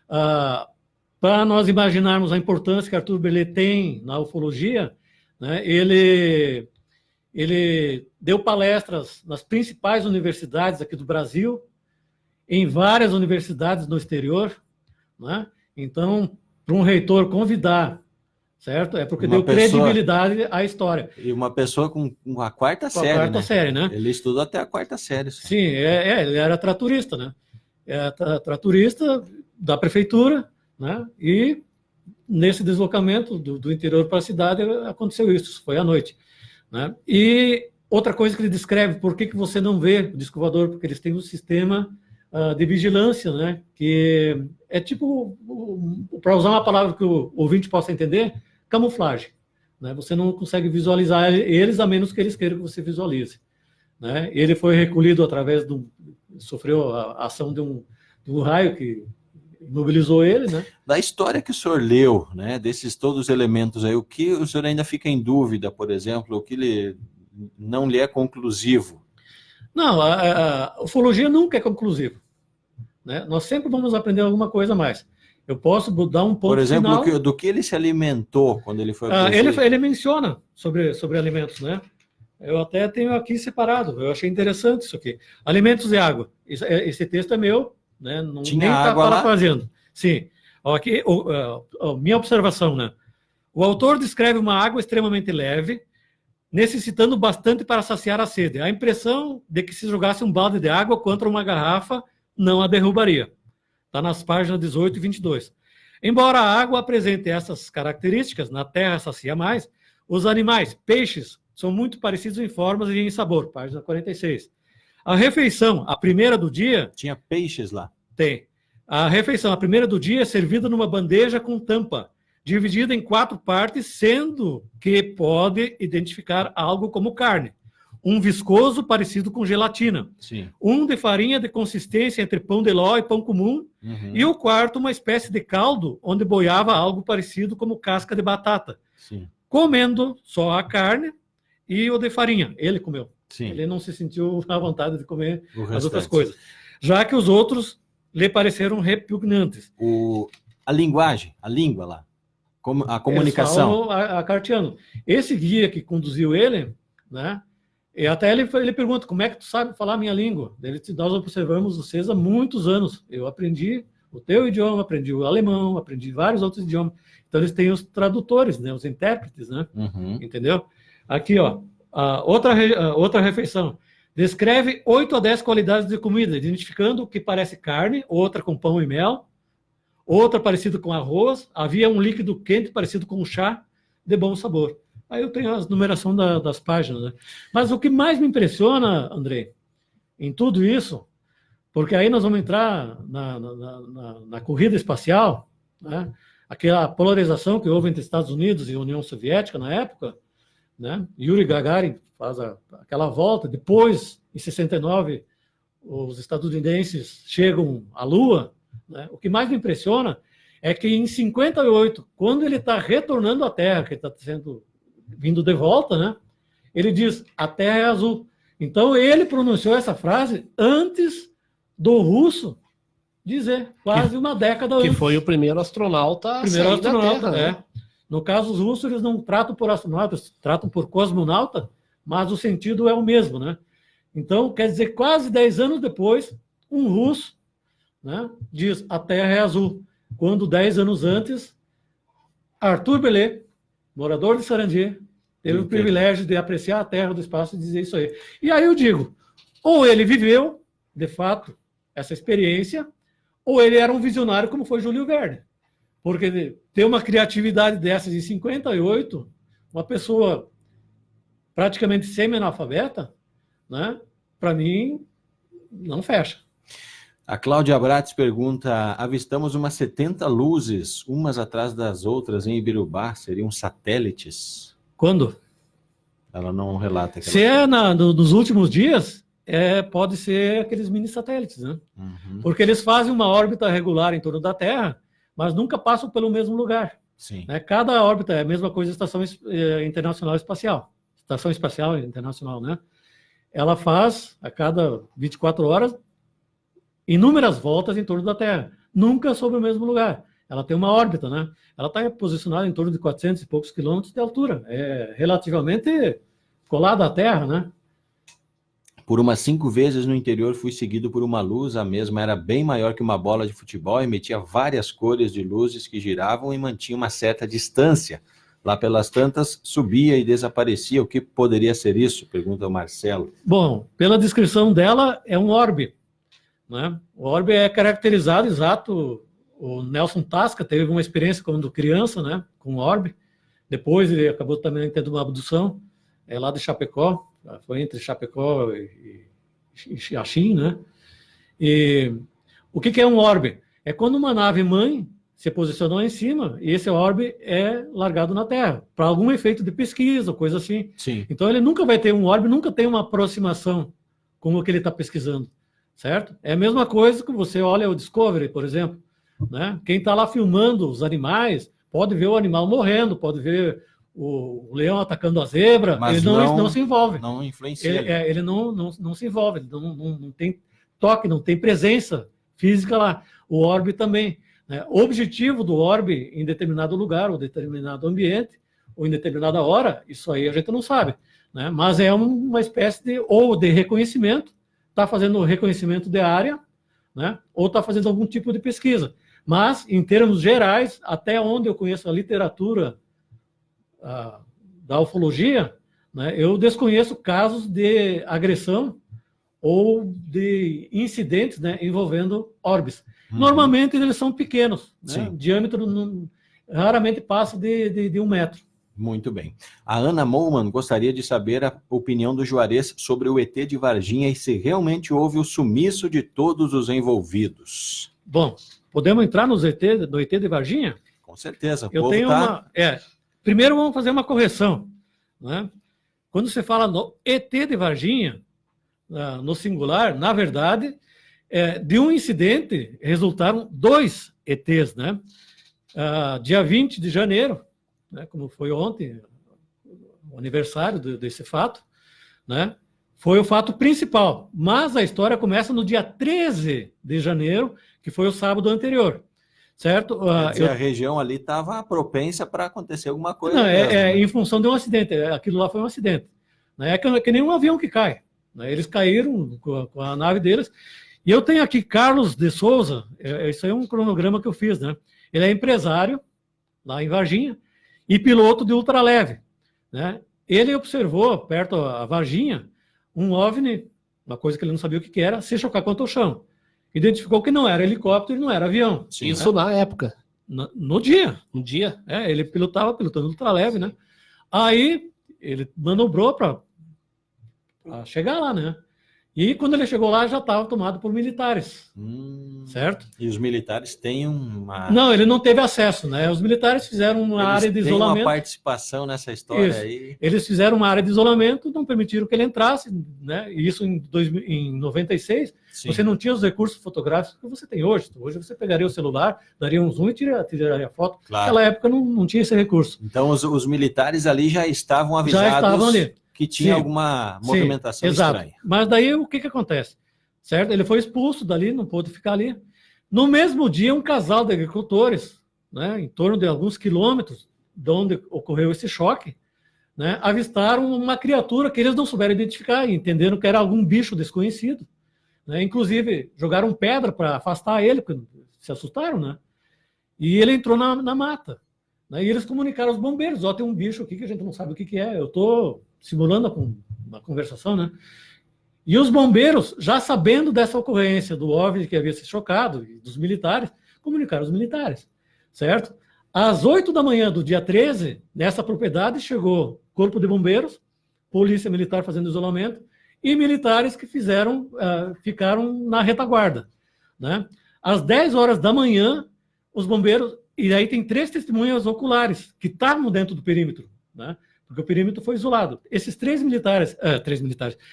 para nós imaginarmos a importância que Arthur Berlet tem na ufologia, né, ele deu palestras nas principais universidades aqui do Brasil, em várias universidades no exterior, né? Então, para um reitor convidar, certo? É porque deu credibilidade à história. E uma pessoa com a quarta série, a quarta série, né? Ele estudou até a quarta série. Só. Sim, ele era tratorista, né? Tratorista da prefeitura, né? E nesse deslocamento do interior para a cidade aconteceu isso, foi à noite, né? E outra coisa que ele descreve, por que você não vê o disco voador? Porque eles têm um sistema de vigilância, né? Que é tipo, para usar uma palavra que o ouvinte possa entender, camuflagem, né? Você não consegue visualizar eles a menos que eles queiram que você visualize, né? Ele foi recolhido através sofreu a ação de um raio que imobilizou ele, né? Da história que o senhor leu, né? Desses todos os elementos aí, o que o senhor ainda fica em dúvida, por exemplo, o que não lhe é conclusivo? Não, a ufologia nunca é conclusiva, né? Nós sempre vamos aprender alguma coisa a mais. Eu posso dar um ponto por exemplo, final. do que ele se alimentou quando ele foi... Ele menciona sobre alimentos, né? Eu até tenho aqui separado, eu achei interessante isso aqui. Alimentos e água. Esse texto é meu, né? Não tinha água lá? Fazendo. Sim. Aqui, minha observação, né? O autor descreve uma água extremamente leve, necessitando bastante para saciar a sede. A impressão de que se jogasse um balde de água contra uma garrafa não a derrubaria. Está nas páginas 18 e 22. Embora a água apresente essas características, na terra sacia mais, os animais, peixes, são muito parecidos em formas e em sabor. Página 46. A refeição, a primeira do dia... Tinha peixes lá? Tem. A refeição, a primeira do dia, é servida numa bandeja com tampa, dividida em 4 partes, sendo que pode identificar algo como carne. Um viscoso parecido com gelatina. Sim. Um de farinha de consistência entre pão de ló e pão comum. Uhum. E o quarto, uma espécie de caldo, onde boiava algo parecido como casca de batata. Sim. Comendo só a carne e o de farinha. Ele comeu. Sim. Ele não se sentiu à vontade de comer as outras restante. coisas. Já que os outros lhe pareceram repugnantes. A linguagem, a língua lá, a comunicação. A cartiano. Esse guia que conduziu ele, né? E até ele pergunta, como é que tu sabe falar a minha língua? Nós observamos vocês há muitos anos. Eu aprendi o teu idioma, aprendi o alemão, aprendi vários outros idiomas. Então eles têm os tradutores, né? Os intérpretes, né? Uhum. Entendeu? Aqui, ó, outra refeição. Descreve 8 a 10 qualidades de comida, identificando o que parece carne, outra com pão e mel, outra parecida com arroz, havia um líquido quente parecido com um chá de bom sabor. Aí eu tenho a numeração das páginas, né? Mas o que mais me impressiona, Andrei, em tudo isso, porque aí nós vamos entrar na corrida espacial, né? Aquela polarização que houve entre Estados Unidos e União Soviética na época, né? Yuri Gagarin faz aquela volta, depois, em 69, os estadunidenses chegam à Lua, né? O que mais me impressiona é que em 58, quando ele está retornando à Terra, que está vindo de volta, né? Ele diz, a Terra é azul. Então, ele pronunciou essa frase antes do russo dizer, quase uma década antes. Que foi o primeiro astronauta a sair da Terra, né? No caso, os russos, eles não tratam por astronautas, tratam por cosmonauta, mas o sentido é o mesmo, né? Então, quer dizer, quase 10 anos depois, um russo, né, diz, a Terra é azul. Quando 10 anos antes, Arthur Berlet, morador de Sarandi, teve o privilégio de apreciar a Terra do espaço e dizer isso aí. E aí eu digo, ou ele viveu, de fato, essa experiência, ou ele era um visionário como foi Júlio Verne. Porque ter uma criatividade dessas em 58, uma pessoa praticamente semi-analfabeta, né, para mim, não fecha. A Cláudia Brates pergunta, avistamos umas 70 luzes, umas atrás das outras em Ibirubá, seriam satélites? Quando? Ela não relata. Se é nos últimos dias, pode ser aqueles mini satélites, né? Uhum. Porque eles fazem uma órbita regular em torno da Terra, mas nunca passam pelo mesmo lugar. Sim. Né? Cada órbita é a mesma coisa da Estação Internacional Espacial. Estação Espacial Internacional, né? Ela faz, a cada 24 horas, inúmeras voltas em torno da Terra, nunca sobre o mesmo lugar. Ela tem uma órbita, né? Ela está posicionada em torno de 400 e poucos quilômetros de altura. É relativamente colada à Terra, né? Por umas 5 vezes no interior fui seguido por uma luz, a mesma era bem maior que uma bola de futebol, emitia várias cores de luzes que giravam e mantinha uma certa distância. Lá pelas tantas, subia e desaparecia. O que poderia ser isso? Pergunta o Marcelo. Bom, pela descrição dela, é um orbe. Né? O orbe é caracterizado exato. O Nelson Tasca teve uma experiência quando criança, né, com orbe. Depois ele acabou também tendo uma abdução lá de Chapecó. Foi entre Chapecó e Xaxim, né? E o que é um orbe? É quando uma nave-mãe se posicionou em cima e esse orbe é largado na Terra, para algum efeito de pesquisa, coisa assim. Sim. Então ele nunca vai ter um orbe, nunca tem uma aproximação com o que ele está pesquisando, certo? É a mesma coisa que você olha o Discovery, por exemplo. Né? Quem está lá filmando os animais pode ver o animal morrendo, pode ver o leão atacando a zebra, mas ele não se envolve. Não influencia. Ele não se envolve, ele não tem toque, não tem presença física lá. O orbe também. Né? O objetivo do orbe em determinado lugar, ou determinado ambiente, ou em determinada hora, isso aí a gente não sabe. Né? Mas é uma espécie de reconhecimento, está fazendo reconhecimento de área, né? Ou está fazendo algum tipo de pesquisa. Mas, em termos gerais, até onde eu conheço a literatura da ufologia, né, eu desconheço casos de agressão ou de incidentes, né, envolvendo orbes. Uhum. Normalmente eles são pequenos, né? Sim. Diâmetro raramente passa de 1 metro. Muito bem. A Ana Mollman gostaria de saber a opinião do Juarez sobre o ET de Varginha e se realmente houve o sumiço de todos os envolvidos. Bom, podemos entrar no ET de Varginha? Com certeza. Eu tenho Primeiro vamos fazer uma correção. Né? Quando você fala no ET de Varginha, no singular, na verdade, de um incidente resultaram 2 ETs. Né? Dia 20 de janeiro, né, como foi ontem, o aniversário desse fato, né, foi o fato principal. Mas a história começa no dia 13 de janeiro, que foi o sábado anterior. Certo? Quer dizer, a região ali estava propensa para acontecer alguma coisa. Não, em função de um acidente. Aquilo lá foi um acidente. Né? É que nem um avião que cai. Né? Eles caíram com a nave deles. E eu tenho aqui Carlos de Souza. Isso aí é um cronograma que eu fiz. Né? Ele é empresário lá em Varginha e piloto de ultraleve. Né? Ele observou, perto a Varginha, um OVNI, uma coisa que ele não sabia o que era, se chocar contra o chão. Identificou que não era helicóptero e não era avião. Sim, isso na época. No dia. No dia? Ele pilotando ultraleve, né? Aí ele manobrou para chegar lá, né? E quando ele chegou lá, já estava tomado por militares. Certo? E os militares têm uma... Não, ele não teve acesso, né? Os militares fizeram uma área de isolamento. Tem uma participação nessa história. Isso. Aí. Eles fizeram uma área de isolamento, não permitiram que ele entrasse, né? E isso em 96, sim. Você não tinha os recursos fotográficos que você tem hoje. Hoje você pegaria o celular, daria um zoom e tiraria a foto. Claro. Naquela época não tinha esse recurso. Então os militares ali já estavam avisados. Já estavam ali. Que tinha alguma movimentação estranha. Mas daí o que acontece? Certo? Ele foi expulso dali, não pôde ficar ali. No mesmo dia, um casal de agricultores, né, em torno de alguns quilômetros de onde ocorreu esse choque, né, avistaram uma criatura que eles não souberam identificar e entenderam que era algum bicho desconhecido. Né? Inclusive, jogaram pedra para afastar ele, porque se assustaram, né? E ele entrou na mata. Né? E eles comunicaram aos bombeiros, tem um bicho aqui que a gente não sabe o que é. Eu estou simulando uma conversação, né? E os bombeiros, já sabendo dessa ocorrência do OVNI que havia se chocado, e dos militares, comunicaram aos militares, certo? Às 8 da manhã do dia 13, nessa propriedade, chegou corpo de bombeiros, polícia militar fazendo isolamento, e militares que ficaram na retaguarda. né? Às 10 horas da manhã, os bombeiros... E aí tem 3 testemunhas oculares que estavam dentro do perímetro, né? Porque o perímetro foi isolado. Esses 3 militares,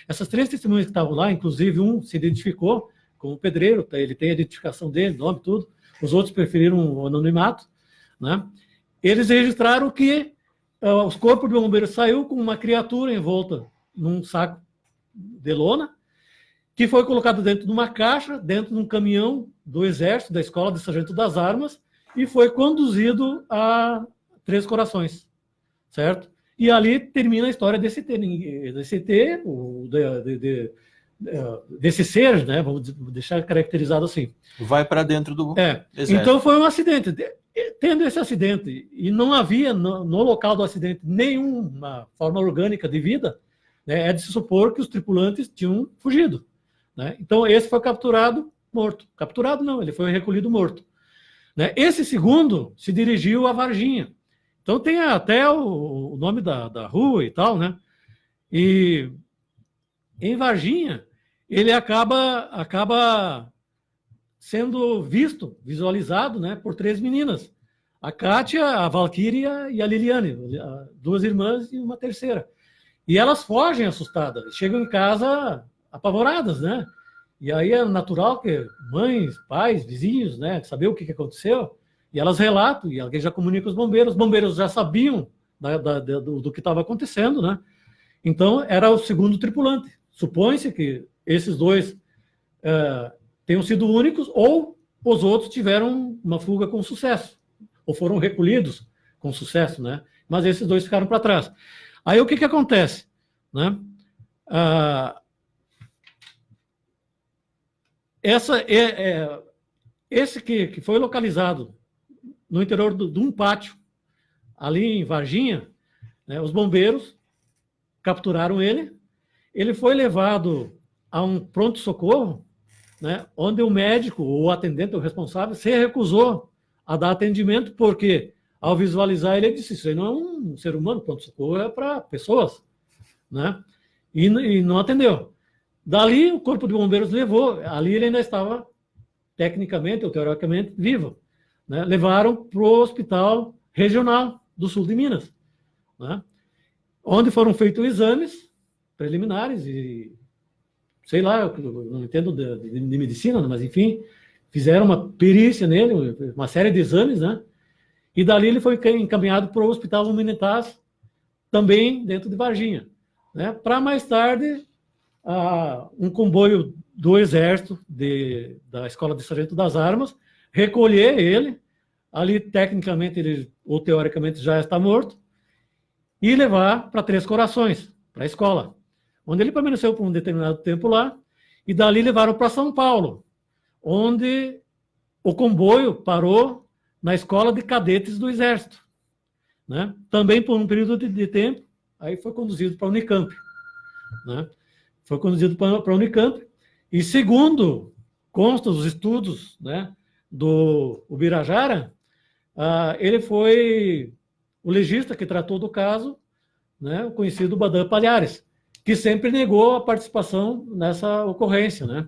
essas 3 testemunhas que estavam lá, inclusive um se identificou como pedreiro, ele tem a identificação dele, nome, tudo. Os outros preferiram o anonimato, né? Eles registraram que os corpos de bombeiros saiu com uma criatura envolta num saco de lona, que foi colocado dentro de uma caixa, dentro de um caminhão do Exército, da Escola de Sargento das Armas, e foi conduzido a Três Corações, certo? E ali termina a história desse ser, né? Vamos deixar caracterizado assim. Vai para dentro do Exército. Então foi um acidente. Tendo esse acidente, e não havia no local do acidente nenhuma forma orgânica de vida, né, é de se supor que os tripulantes tinham fugido, né? Então esse foi capturado morto. Capturado não, ele foi recolhido morto, né? Esse segundo se dirigiu a Varginha. Então tem até o nome da rua e tal, né? E em Varginha ele acaba sendo visualizado, né, por 3 meninas. A Kátia, a Valquíria e a Liliane, 2 irmãs e uma terceira. E elas fogem assustadas, chegam em casa apavoradas, né? E aí é natural que mães, pais, vizinhos, né, saber o que aconteceu, e elas relatam, e alguém já comunica os bombeiros já sabiam do que estava acontecendo, né? Então, era o segundo tripulante. Supõe-se que esses 2 tenham sido únicos, ou os outros tiveram uma fuga com sucesso, ou foram recolhidos com sucesso, né? Mas esses 2 ficaram para trás. Aí o que acontece, né? Esse que foi localizado no interior de um pátio, ali em Varginha, né, os bombeiros capturaram ele, ele foi levado a um pronto-socorro, né, onde o médico, ou o atendente, o responsável, se recusou a dar atendimento, porque ao visualizar ele disse, isso aí não é um ser humano, pronto-socorro é para pessoas, né? E não atendeu. Dali o corpo de bombeiros levou, ali ele ainda estava tecnicamente ou teoricamente vivo, né? Levaram para o hospital regional do sul de Minas, né? Onde foram feitos exames preliminares e sei lá, eu não entendo de medicina, mas enfim, fizeram uma perícia nele, uma série de exames, né? E dali ele foi encaminhado para o Hospital Humanitas, também dentro de Varginha, né? Para mais tarde, um comboio do Exército, da Escola de Sargento das Armas, recolher ele, ali tecnicamente ele, ou teoricamente já está morto, e levar para Três Corações, para a escola, onde ele permaneceu por um determinado tempo lá, e dali levaram para São Paulo, onde o comboio parou na Escola de Cadetes do Exército, né? Também por um período de tempo, aí foi conduzido para a Unicamp, né? Foi conduzido para a Unicamp, e segundo consta os estudos, né, do Ubirajara, ele foi o legista que tratou do caso, né, o conhecido Badam Palhares, que sempre negou a participação nessa ocorrência, né?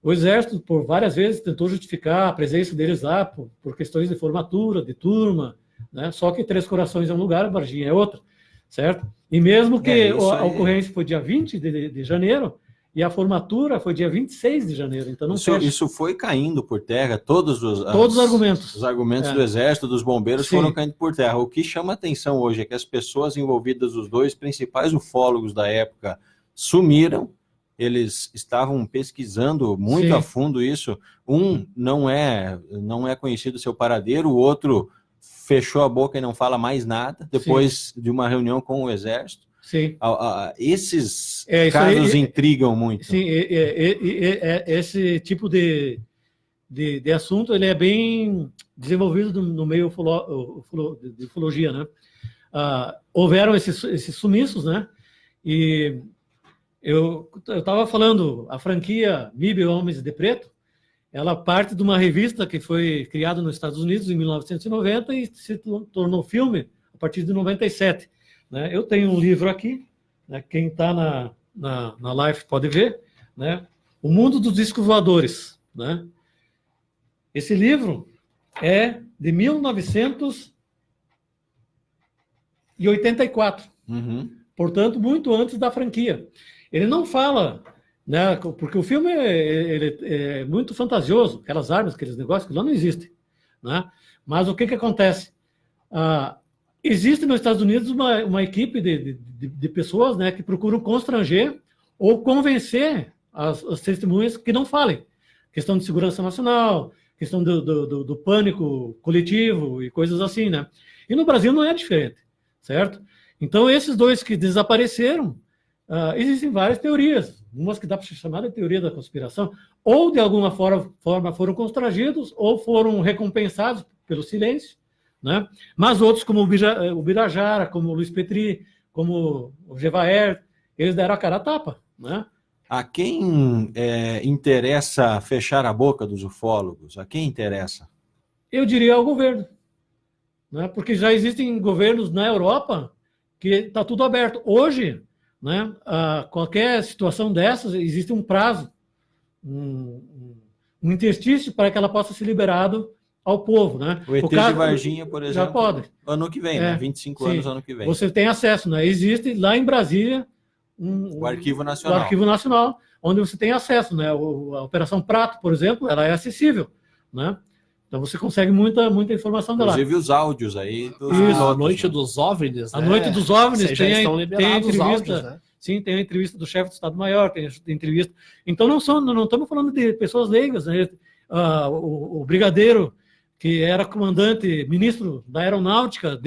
O Exército, por várias vezes, tentou justificar a presença deles lá por questões de formatura, de turma, né? Só que Três Corações é um lugar, Varginha é outro, certo? E mesmo que a ocorrência foi dia 20 de janeiro, e a formatura foi dia 26 de janeiro, então não fecha. Isso foi caindo por terra, todos os argumentos. Os argumentos do Exército, dos bombeiros, sim, foram caindo por terra. O que chama atenção hoje é que as pessoas envolvidas, os 2 principais ufólogos da época, sumiram. Eles estavam pesquisando muito, sim, a fundo isso. Um não é conhecido seu paradeiro, o outro fechou a boca e não fala mais nada, depois, sim, de uma reunião com o Exército. Sim. Esses casos intrigam muito. Sim, esse tipo de assunto ele é bem desenvolvido no meio de ufologia, né? Houveram esses sumiços, né? E eu estava falando, a franquia MIB Homens de Preto, ela parte de uma revista que foi criada nos Estados Unidos em 1990 e se tornou filme a partir de 97. Né? Eu tenho um livro aqui, né? Quem está na live pode ver, né? O Mundo dos Discos Voadores, né? Esse livro é de 1984. Portanto, muito antes da franquia. Ele não fala, né, porque o filme ele é muito fantasioso, aquelas armas, aqueles negócios que lá não existem, né? Mas o que acontece? Existe nos Estados Unidos uma equipe de pessoas, né, que procuram constranger ou convencer as testemunhas que não falem. Questão de segurança nacional, questão do pânico coletivo e coisas assim, né? E no Brasil não é diferente, certo? Então, esses dois que desapareceram, existem várias teorias, umas que dá para chamar de teoria da conspiração, ou de alguma forma foram constrangidos, ou foram recompensados pelo silêncio, né? Mas outros, como o Birajara, como o Luiz Petri, como o Gevaert, eles deram a cara a tapa, né? A quem interessa fechar a boca dos ufólogos? A quem interessa? Eu diria ao governo, né? Porque já existem governos na Europa que está tudo aberto. Hoje, né, qualquer situação dessas, existe um prazo, um interstício para que ela possa ser liberada ao povo, né? O ET de Varginha, por exemplo, já pode. Ano que vem, né? 25 sim. anos ano que vem. Você tem acesso, né? Existe lá em Brasília o Arquivo Nacional. O Arquivo Nacional, onde você tem acesso, né? A Operação Prato, por exemplo, ela é acessível, né? Então você consegue muita informação dela. Inclusive os áudios aí. A Noite dos OVNIs, né? A Noite dos OVNIs tem a entrevista, áudios, né? Sim, tem a entrevista do chefe do Estado-Maior, tem entrevista. Então não estamos falando de pessoas leigas, né? O brigadeiro, que era comandante, ministro da Aeronáutica,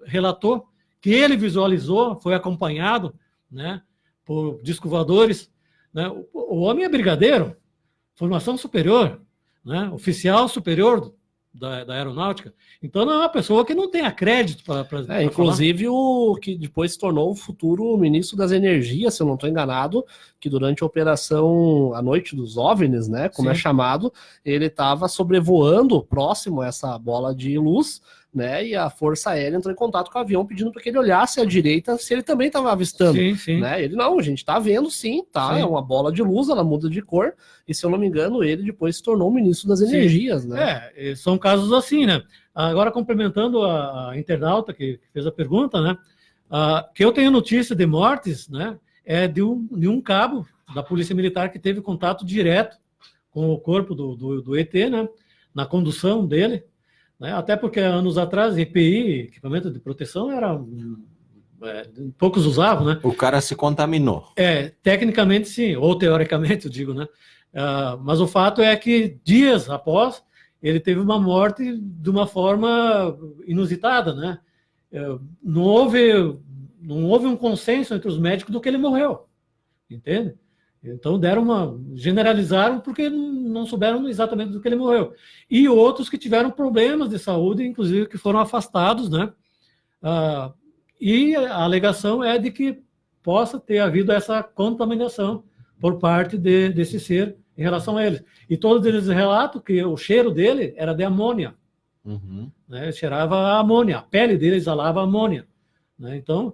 relatou que ele visualizou, foi acompanhado, né, por disco voadores, né? O homem é brigadeiro, formação superior, né, oficial superior da Aeronáutica. Então não é uma pessoa que não tenha crédito para inclusive falar. O que depois se tornou o futuro ministro das Energias, se eu não estou enganado, que durante a operação A Noite dos OVNIs, né, como Sim. é chamado, ele estava sobrevoando próximo a essa bola de luz, né, e a Força Aérea entrou em contato com o avião pedindo para que ele olhasse à direita se ele também estava avistando. Sim, sim. Né? Ele, não, a gente está vendo sim, tá? Sim. É uma bola de luz, ela muda de cor, e se eu não me engano, ele depois se tornou ministro das Energias, né? São casos assim, né? Agora, complementando a internauta que fez a pergunta, né? Que eu tenho notícia de mortes, né? É de um cabo da Polícia Militar que teve contato direto com o corpo do ET, né? Na condução dele, né? Até porque anos atrás, EPI, equipamento de proteção, poucos usavam, né? O cara se contaminou. Tecnicamente sim, ou teoricamente, eu digo, né? Mas o fato é que dias após, ele teve uma morte de uma forma inusitada, né? Não houve um consenso entre os médicos do que ele morreu, entende? Então generalizaram porque não souberam exatamente do que ele morreu. E outros que tiveram problemas de saúde, inclusive que foram afastados, né? E a alegação é de que possa ter havido essa contaminação por parte desse ser em relação a eles. E todos eles relatam que o cheiro dele era de amônia. Né? Ele cheirava a amônia, a pele dele exalava amônia. Né? Então,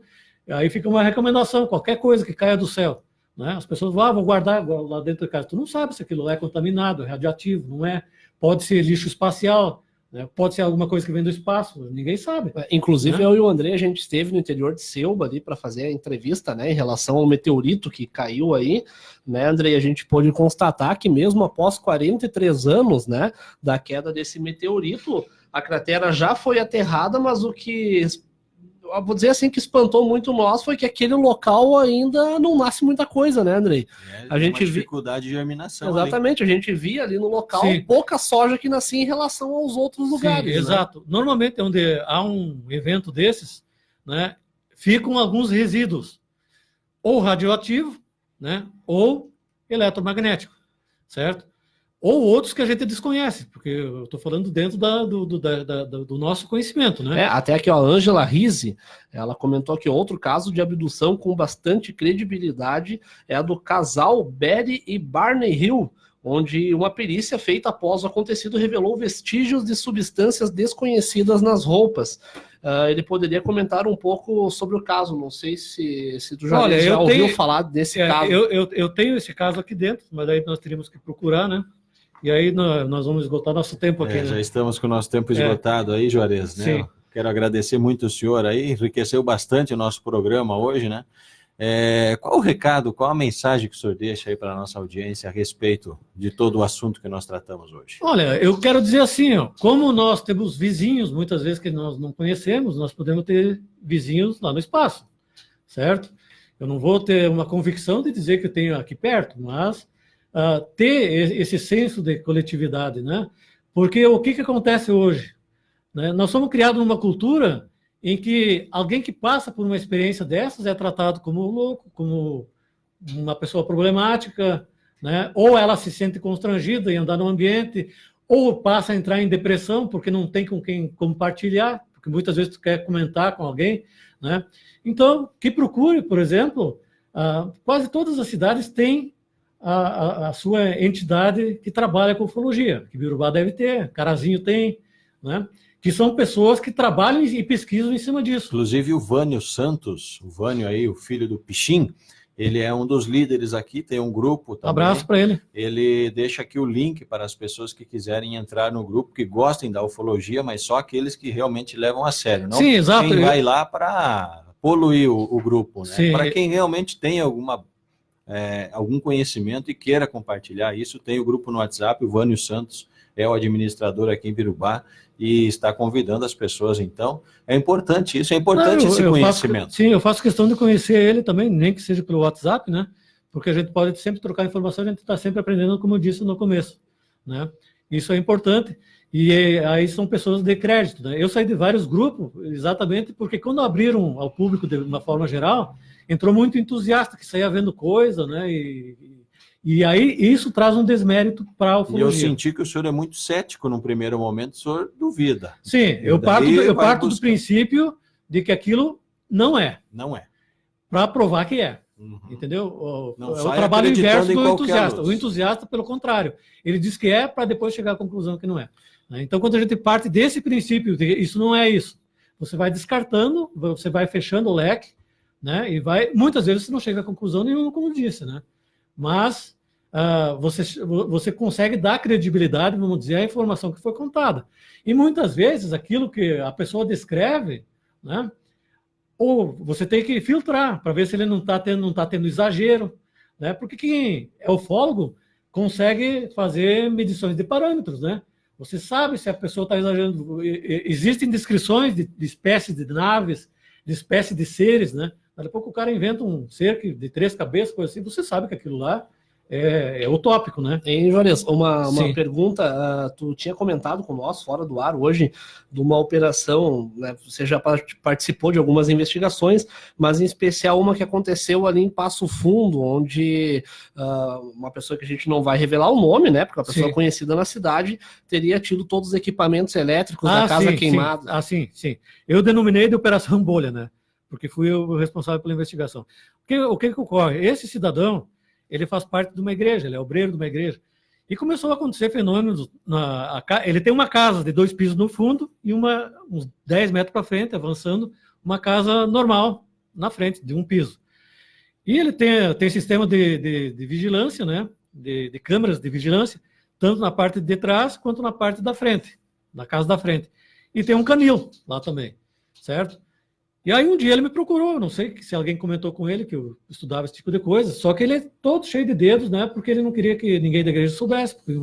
aí fica uma recomendação, qualquer coisa que caia do céu. Né? As pessoas vão, vou guardar lá dentro de casa. Tu não sabe se aquilo é contaminado, é radioativo, não é? Pode ser lixo espacial, né? Pode ser alguma coisa que vem do espaço, ninguém sabe. Inclusive, né? eu e o André, a gente esteve no interior de Selba ali para fazer a entrevista, né, em relação ao meteorito que caiu aí, né, André? A gente pôde constatar que mesmo após 43 anos, né, da queda desse meteorito, a cratera já foi aterrada, mas o que, eu vou dizer assim, que espantou muito nós foi que aquele local ainda não nasce muita coisa, né, Andrei? A gente uma dificuldade de germinação. Exatamente, ali. A gente via ali no local Sim. pouca soja que nascia em relação aos outros lugares. Sim, né? Exato. Normalmente, onde há um evento desses, né, ficam alguns resíduos, ou radioativo, né, ou eletromagnético, certo? Ou outros que a gente desconhece, porque eu estou falando dentro do nosso conhecimento, né? Até aqui, ó, a Ângela Rizzi, ela comentou que outro caso de abdução com bastante credibilidade é a do casal Betty e Barney Hill, onde uma perícia feita após o acontecido revelou vestígios de substâncias desconhecidas nas roupas. Ele poderia comentar um pouco sobre o caso, não sei se tu já ouviu falar desse caso. Eu tenho esse caso aqui dentro, mas aí nós teríamos que procurar, né? e aí nós vamos esgotar nosso tempo aqui. Né? Já estamos com o nosso tempo esgotado aí, Juarez, né? Sim. Quero agradecer muito o senhor aí, enriqueceu bastante o nosso programa hoje, né? Qual o recado, qual a mensagem que o senhor deixa aí para a nossa audiência a respeito de todo o assunto que nós tratamos hoje? Olha, eu quero dizer assim, ó, como nós temos vizinhos, muitas vezes que nós não conhecemos, nós podemos ter vizinhos lá no espaço, certo? Eu não vou ter uma convicção de dizer que eu tenho aqui perto, mas ter esse senso de coletividade, né? Porque o que acontece hoje? Né? Nós somos criados numa cultura em que alguém que passa por uma experiência dessas é tratado como louco, como uma pessoa problemática, né? Ou ela se sente constrangida em andar no ambiente, ou passa a entrar em depressão porque não tem com quem compartilhar, porque muitas vezes tu quer comentar com alguém, né? Então, que procure, por exemplo, quase todas as cidades têm a sua entidade que trabalha com ufologia, que Birubá deve ter, Carazinho tem, né? Que são pessoas que trabalham e pesquisam em cima disso. Inclusive o Vânio Santos, o Vânio aí, o filho do Pichim, ele é um dos líderes aqui, tem um grupo também. Abraço para ele. Ele deixa aqui o link para as pessoas que quiserem entrar no grupo, que gostem da ufologia, mas só aqueles que realmente levam a sério. Não. Sim, exato. Quem vai lá para poluir o grupo, né? Para quem realmente tem algum conhecimento e queira compartilhar isso, tem o grupo no WhatsApp, o Vânio Santos é o administrador aqui em Birubá, e está convidando as pessoas, então. É importante isso, é importante esse conhecimento. Eu faço questão de conhecer ele também, nem que seja pelo WhatsApp, né? Porque a gente pode sempre trocar informação, a gente está sempre aprendendo, como eu disse no começo, né? Isso é importante. E aí são pessoas de crédito, né? Eu saí de vários grupos, exatamente porque quando abriram ao público de uma forma geral, entrou muito entusiasta, que saía vendo coisa, né? E aí isso traz um desmérito para a ufologia. E eu senti que o senhor é muito cético num primeiro momento, o senhor duvida. Sim, eu parto do princípio de que aquilo não é. Não é. Para provar que é. Uhum. Entendeu? Não é o trabalho inverso do entusiasta. luz. O entusiasta, pelo contrário, ele diz que é para depois chegar à conclusão que não é. Então, quando a gente parte desse princípio, de isso não é isso, você vai descartando, você vai fechando o leque, né? E muitas vezes você não chega a conclusão nenhuma, como disse, né? Mas você consegue dar credibilidade, vamos dizer, à informação que foi contada. E muitas vezes aquilo que a pessoa descreve, né? Ou você tem que filtrar para ver se ele não está tendo exagero, né? Porque quem é ufólogo consegue fazer medições de parâmetros, né? Você sabe se a pessoa está exagerando. Existem descrições de espécies de naves, de espécies de seres, né? Daqui a pouco o cara inventa um ser de 3 cabeças, coisa assim, você sabe que aquilo lá é utópico, né? Hein, Juarez, uma pergunta, tu tinha comentado com nós, fora do ar, hoje, de uma operação, né, você já participou de algumas investigações, mas em especial uma que aconteceu ali em Passo Fundo, onde uma pessoa que a gente não vai revelar o nome, né, porque uma pessoa conhecida na cidade teria tido todos os equipamentos elétricos da casa queimada. Sim. Eu denominei de Operação Bolha, né? Porque fui o responsável pela investigação. O que ocorre? Esse cidadão, ele faz parte de uma igreja, ele é obreiro de uma igreja. E começou a acontecer fenômenos. Ele tem uma casa de 2 pisos no fundo e uns 10 metros para frente, avançando, uma casa normal na frente, de 1 piso. E ele tem sistema de vigilância, né? De câmeras de vigilância, tanto na parte de trás quanto na parte da frente, na casa da frente. E tem um canil lá também, certo? E aí um dia ele me procurou, não sei se alguém comentou com ele que eu estudava esse tipo de coisa, só que ele é todo cheio de dedos, né? Porque ele não queria que ninguém da igreja soubesse, porque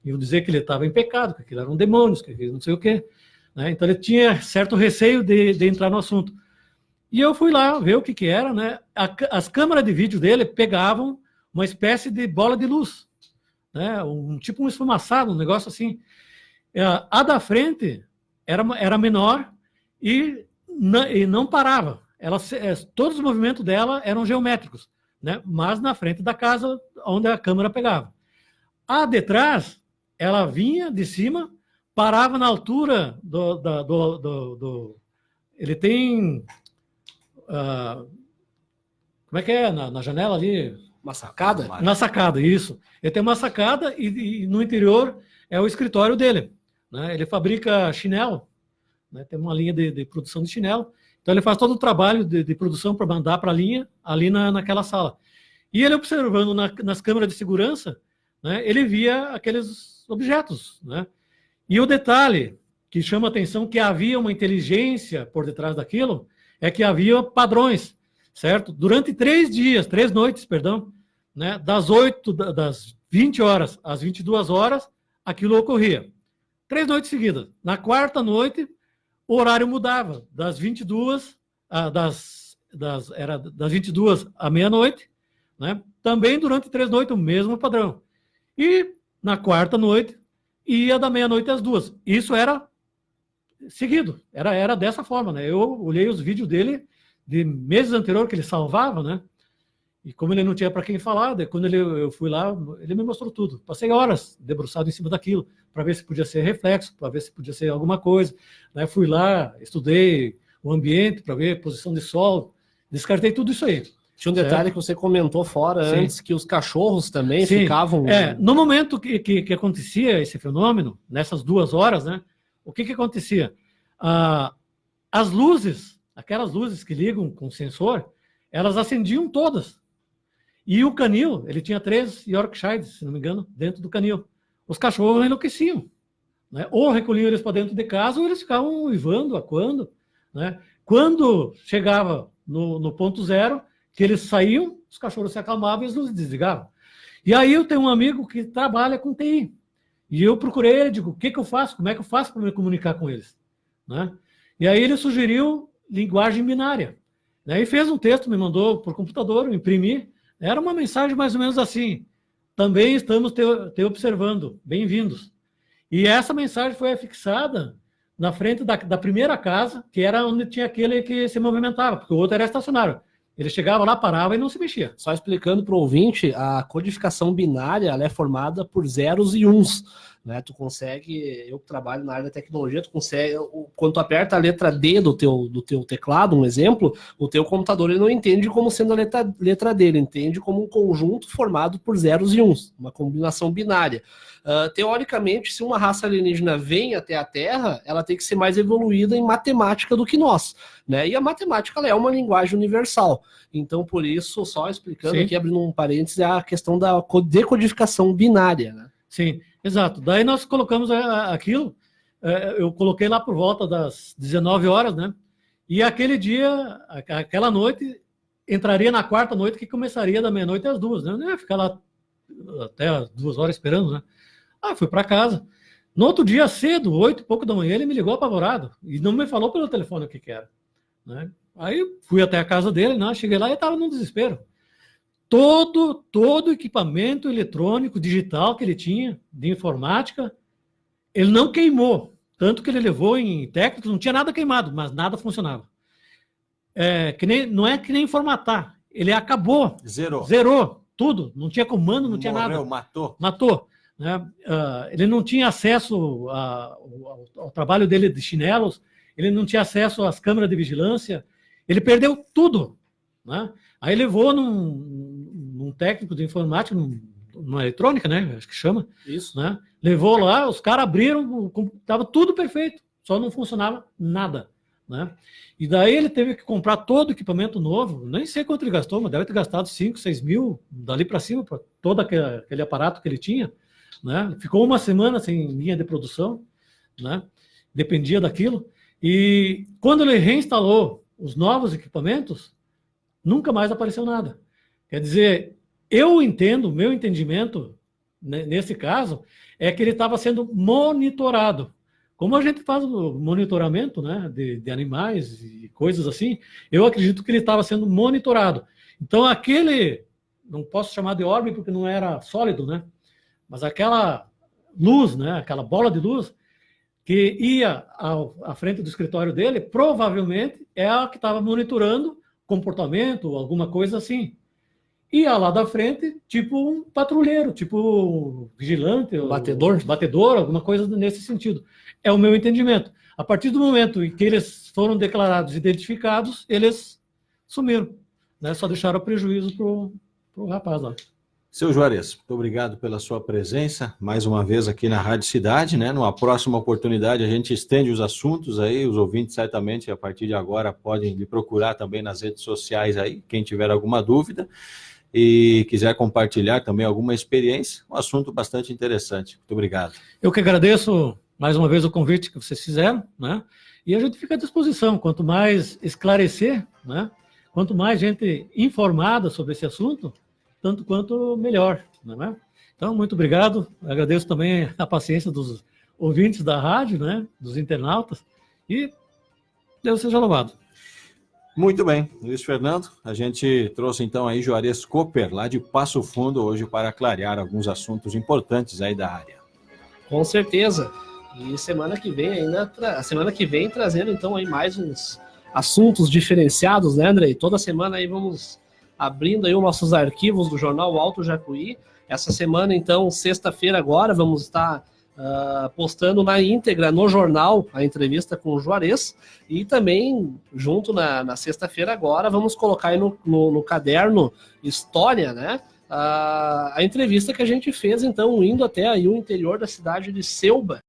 iam dizer que ele estava em pecado, que aquilo eram demônios, que aquilo não sei o quê. Né? Então ele tinha certo receio de entrar no assunto. E eu fui lá ver o que era, né? As câmeras de vídeo dele pegavam uma espécie de bola de luz, né? Tipo um esfumaçado, um negócio assim. A da frente era menor e não parava. Todos os movimentos dela eram geométricos, né? Mas na frente da casa onde a câmera pegava. A de trás, ela vinha de cima, parava na altura ele tem... como é que é? Na janela ali? Uma sacada? Na sacada, isso. Ele tem uma sacada e no interior é o escritório dele. Né? Ele fabrica chinelo. Né, tem uma linha de produção de chinelo. Então ele faz todo o trabalho de produção para mandar para a linha ali naquela sala. E ele observando nas câmeras de segurança, né, ele via aqueles objetos, né? E o detalhe que chama a atenção que havia uma inteligência por detrás daquilo é que havia padrões, certo? Durante 3 noites, perdão, né, das 20 horas às 22 horas, aquilo ocorria. 3 noites seguidas. Na 4ª noite, o horário mudava, das 22 à meia-noite, né? Também durante 3 noites, o mesmo padrão. E na 4ª noite, ia da meia-noite às 2. Isso era seguido, era dessa forma, né? Eu olhei os vídeos dele de meses anteriores que ele salvava, né? E como ele não tinha para quem falar, quando eu fui lá, ele me mostrou tudo. Passei horas debruçado em cima daquilo, para ver se podia ser reflexo, para ver se podia ser alguma coisa. Né? Fui lá, estudei o ambiente para ver posição de sol, descartei tudo isso aí. Tinha um detalhe que você comentou fora antes, que os cachorros também ficavam... No momento que acontecia esse fenômeno, nessas 2 horas, né, o que acontecia? As luzes, aquelas luzes que ligam com o sensor, elas acendiam todas. E o canil, ele tinha 3 Yorkshires, se não me engano, dentro do canil. Os cachorros enlouqueciam, né? Ou recolhiam eles para dentro de casa, ou eles ficavam uivando, acuando, né? Quando chegava no ponto zero, que eles saíam, os cachorros se acalmavam e as luzes desligavam. E aí eu tenho um amigo que trabalha com TI. E eu procurei ele, digo, o que eu faço? Como é que eu faço para me comunicar com eles? Né? E aí ele sugeriu linguagem binária. Né? E fez um texto, me mandou por computador, eu imprimi. Era uma mensagem mais ou menos assim. Também estamos te observando. Bem-vindos. E essa mensagem foi afixada na frente da primeira casa, que era onde tinha aquele que se movimentava, porque o outro era estacionário. Ele chegava lá, parava e não se mexia. Só explicando para o ouvinte, a codificação binária ela é formada por zeros e uns. Né? Tu consegue, eu que trabalho na área da tecnologia, tu consegue, quando tu aperta a letra D do teu teclado, um exemplo, o teu computador ele não entende como sendo a letra D, ele entende como um conjunto formado por zeros e uns, uma combinação binária. Teoricamente, se uma raça alienígena vem até a Terra, ela tem que ser mais evoluída em matemática do que nós. Né? E a matemática ela é uma linguagem universal. Então, por isso, só explicando aqui, abrindo um parênteses, é a questão da decodificação binária. Né? Sim, exato. Daí nós colocamos aquilo, eu coloquei lá por volta das 19 horas, né? E aquele dia, aquela noite, entraria na 4ª noite, que começaria da meia-noite às 2, né? Eu não ia ficar lá até as 2 horas esperando, né? Fui para casa. No outro dia, cedo, 8 e pouco da manhã, ele me ligou apavorado e não me falou pelo telefone o que era. Né? Aí fui até a casa dele, né? Cheguei lá e estava num desespero. Todo equipamento eletrônico, digital que ele tinha, de informática, ele não queimou. Tanto que ele levou em técnicos, não tinha nada queimado, mas nada funcionava. Não é que nem formatar. Ele acabou. Zerou tudo. Não tinha comando, não tinha nada. Matou. Né? Ele não tinha acesso ao trabalho dele de chinelos, ele não tinha acesso às câmeras de vigilância, ele perdeu tudo. Né? Aí levou num técnico de informática, numa eletrônica, né? Acho que chama. Isso. Né? Levou lá, os caras abriram, estava tudo perfeito, só não funcionava nada. Né? E daí ele teve que comprar todo o equipamento novo, nem sei quanto ele gastou, mas deve ter gastado 5, 6 mil, dali para cima, para todo aquele aparato que ele tinha. Né? Ficou uma semana sem linha de produção, né? Dependia daquilo. E quando ele reinstalou os novos equipamentos, nunca mais apareceu nada. Quer dizer, eu entendo, meu entendimento nesse caso, é que ele estava sendo monitorado. Como a gente faz o monitoramento, né, de animais e coisas assim, eu acredito que ele estava sendo monitorado. Então, não posso chamar de orbe porque não era sólido, né? Mas aquela luz, né, aquela bola de luz que ia à frente do escritório dele, provavelmente é a que estava monitorando comportamento, alguma coisa assim. Ia lá da frente, tipo um patrulheiro, tipo um vigilante, batedor, alguma coisa nesse sentido. É o meu entendimento. A partir do momento em que eles foram declarados identificados, eles sumiram. Né? Só deixaram prejuízo para o rapaz lá. Seu Juarez, muito obrigado pela sua presença, mais uma vez aqui na Rádio Cidade, né? Numa próxima oportunidade a gente estende os assuntos aí, os ouvintes certamente a partir de agora podem lhe procurar também nas redes sociais aí, quem tiver alguma dúvida. e quiser compartilhar também alguma experiência, um assunto bastante interessante. Muito obrigado. Eu que agradeço mais uma vez o convite que vocês fizeram, né? E a gente fica à disposição. Quanto mais esclarecer, né? Quanto mais gente informada sobre esse assunto, tanto quanto melhor, não é? Então, muito obrigado. Agradeço também a paciência dos ouvintes da rádio, né? Dos internautas. E Deus seja louvado. Muito bem, Luiz Fernando, a gente trouxe então aí Juarez Cooper, lá de Passo Fundo, hoje para clarear alguns assuntos importantes aí da área. Com certeza. E semana que vem semana que vem trazendo então aí mais uns assuntos diferenciados, né, Andrei? Toda semana aí vamos abrindo aí os nossos arquivos do jornal Alto Jacuí. Essa semana então, sexta-feira agora, vamos estar postando na íntegra no jornal a entrevista com o Juarez, e também junto na sexta-feira agora vamos colocar aí no caderno História, né, a entrevista que a gente fez então indo até aí o interior da cidade de Selba.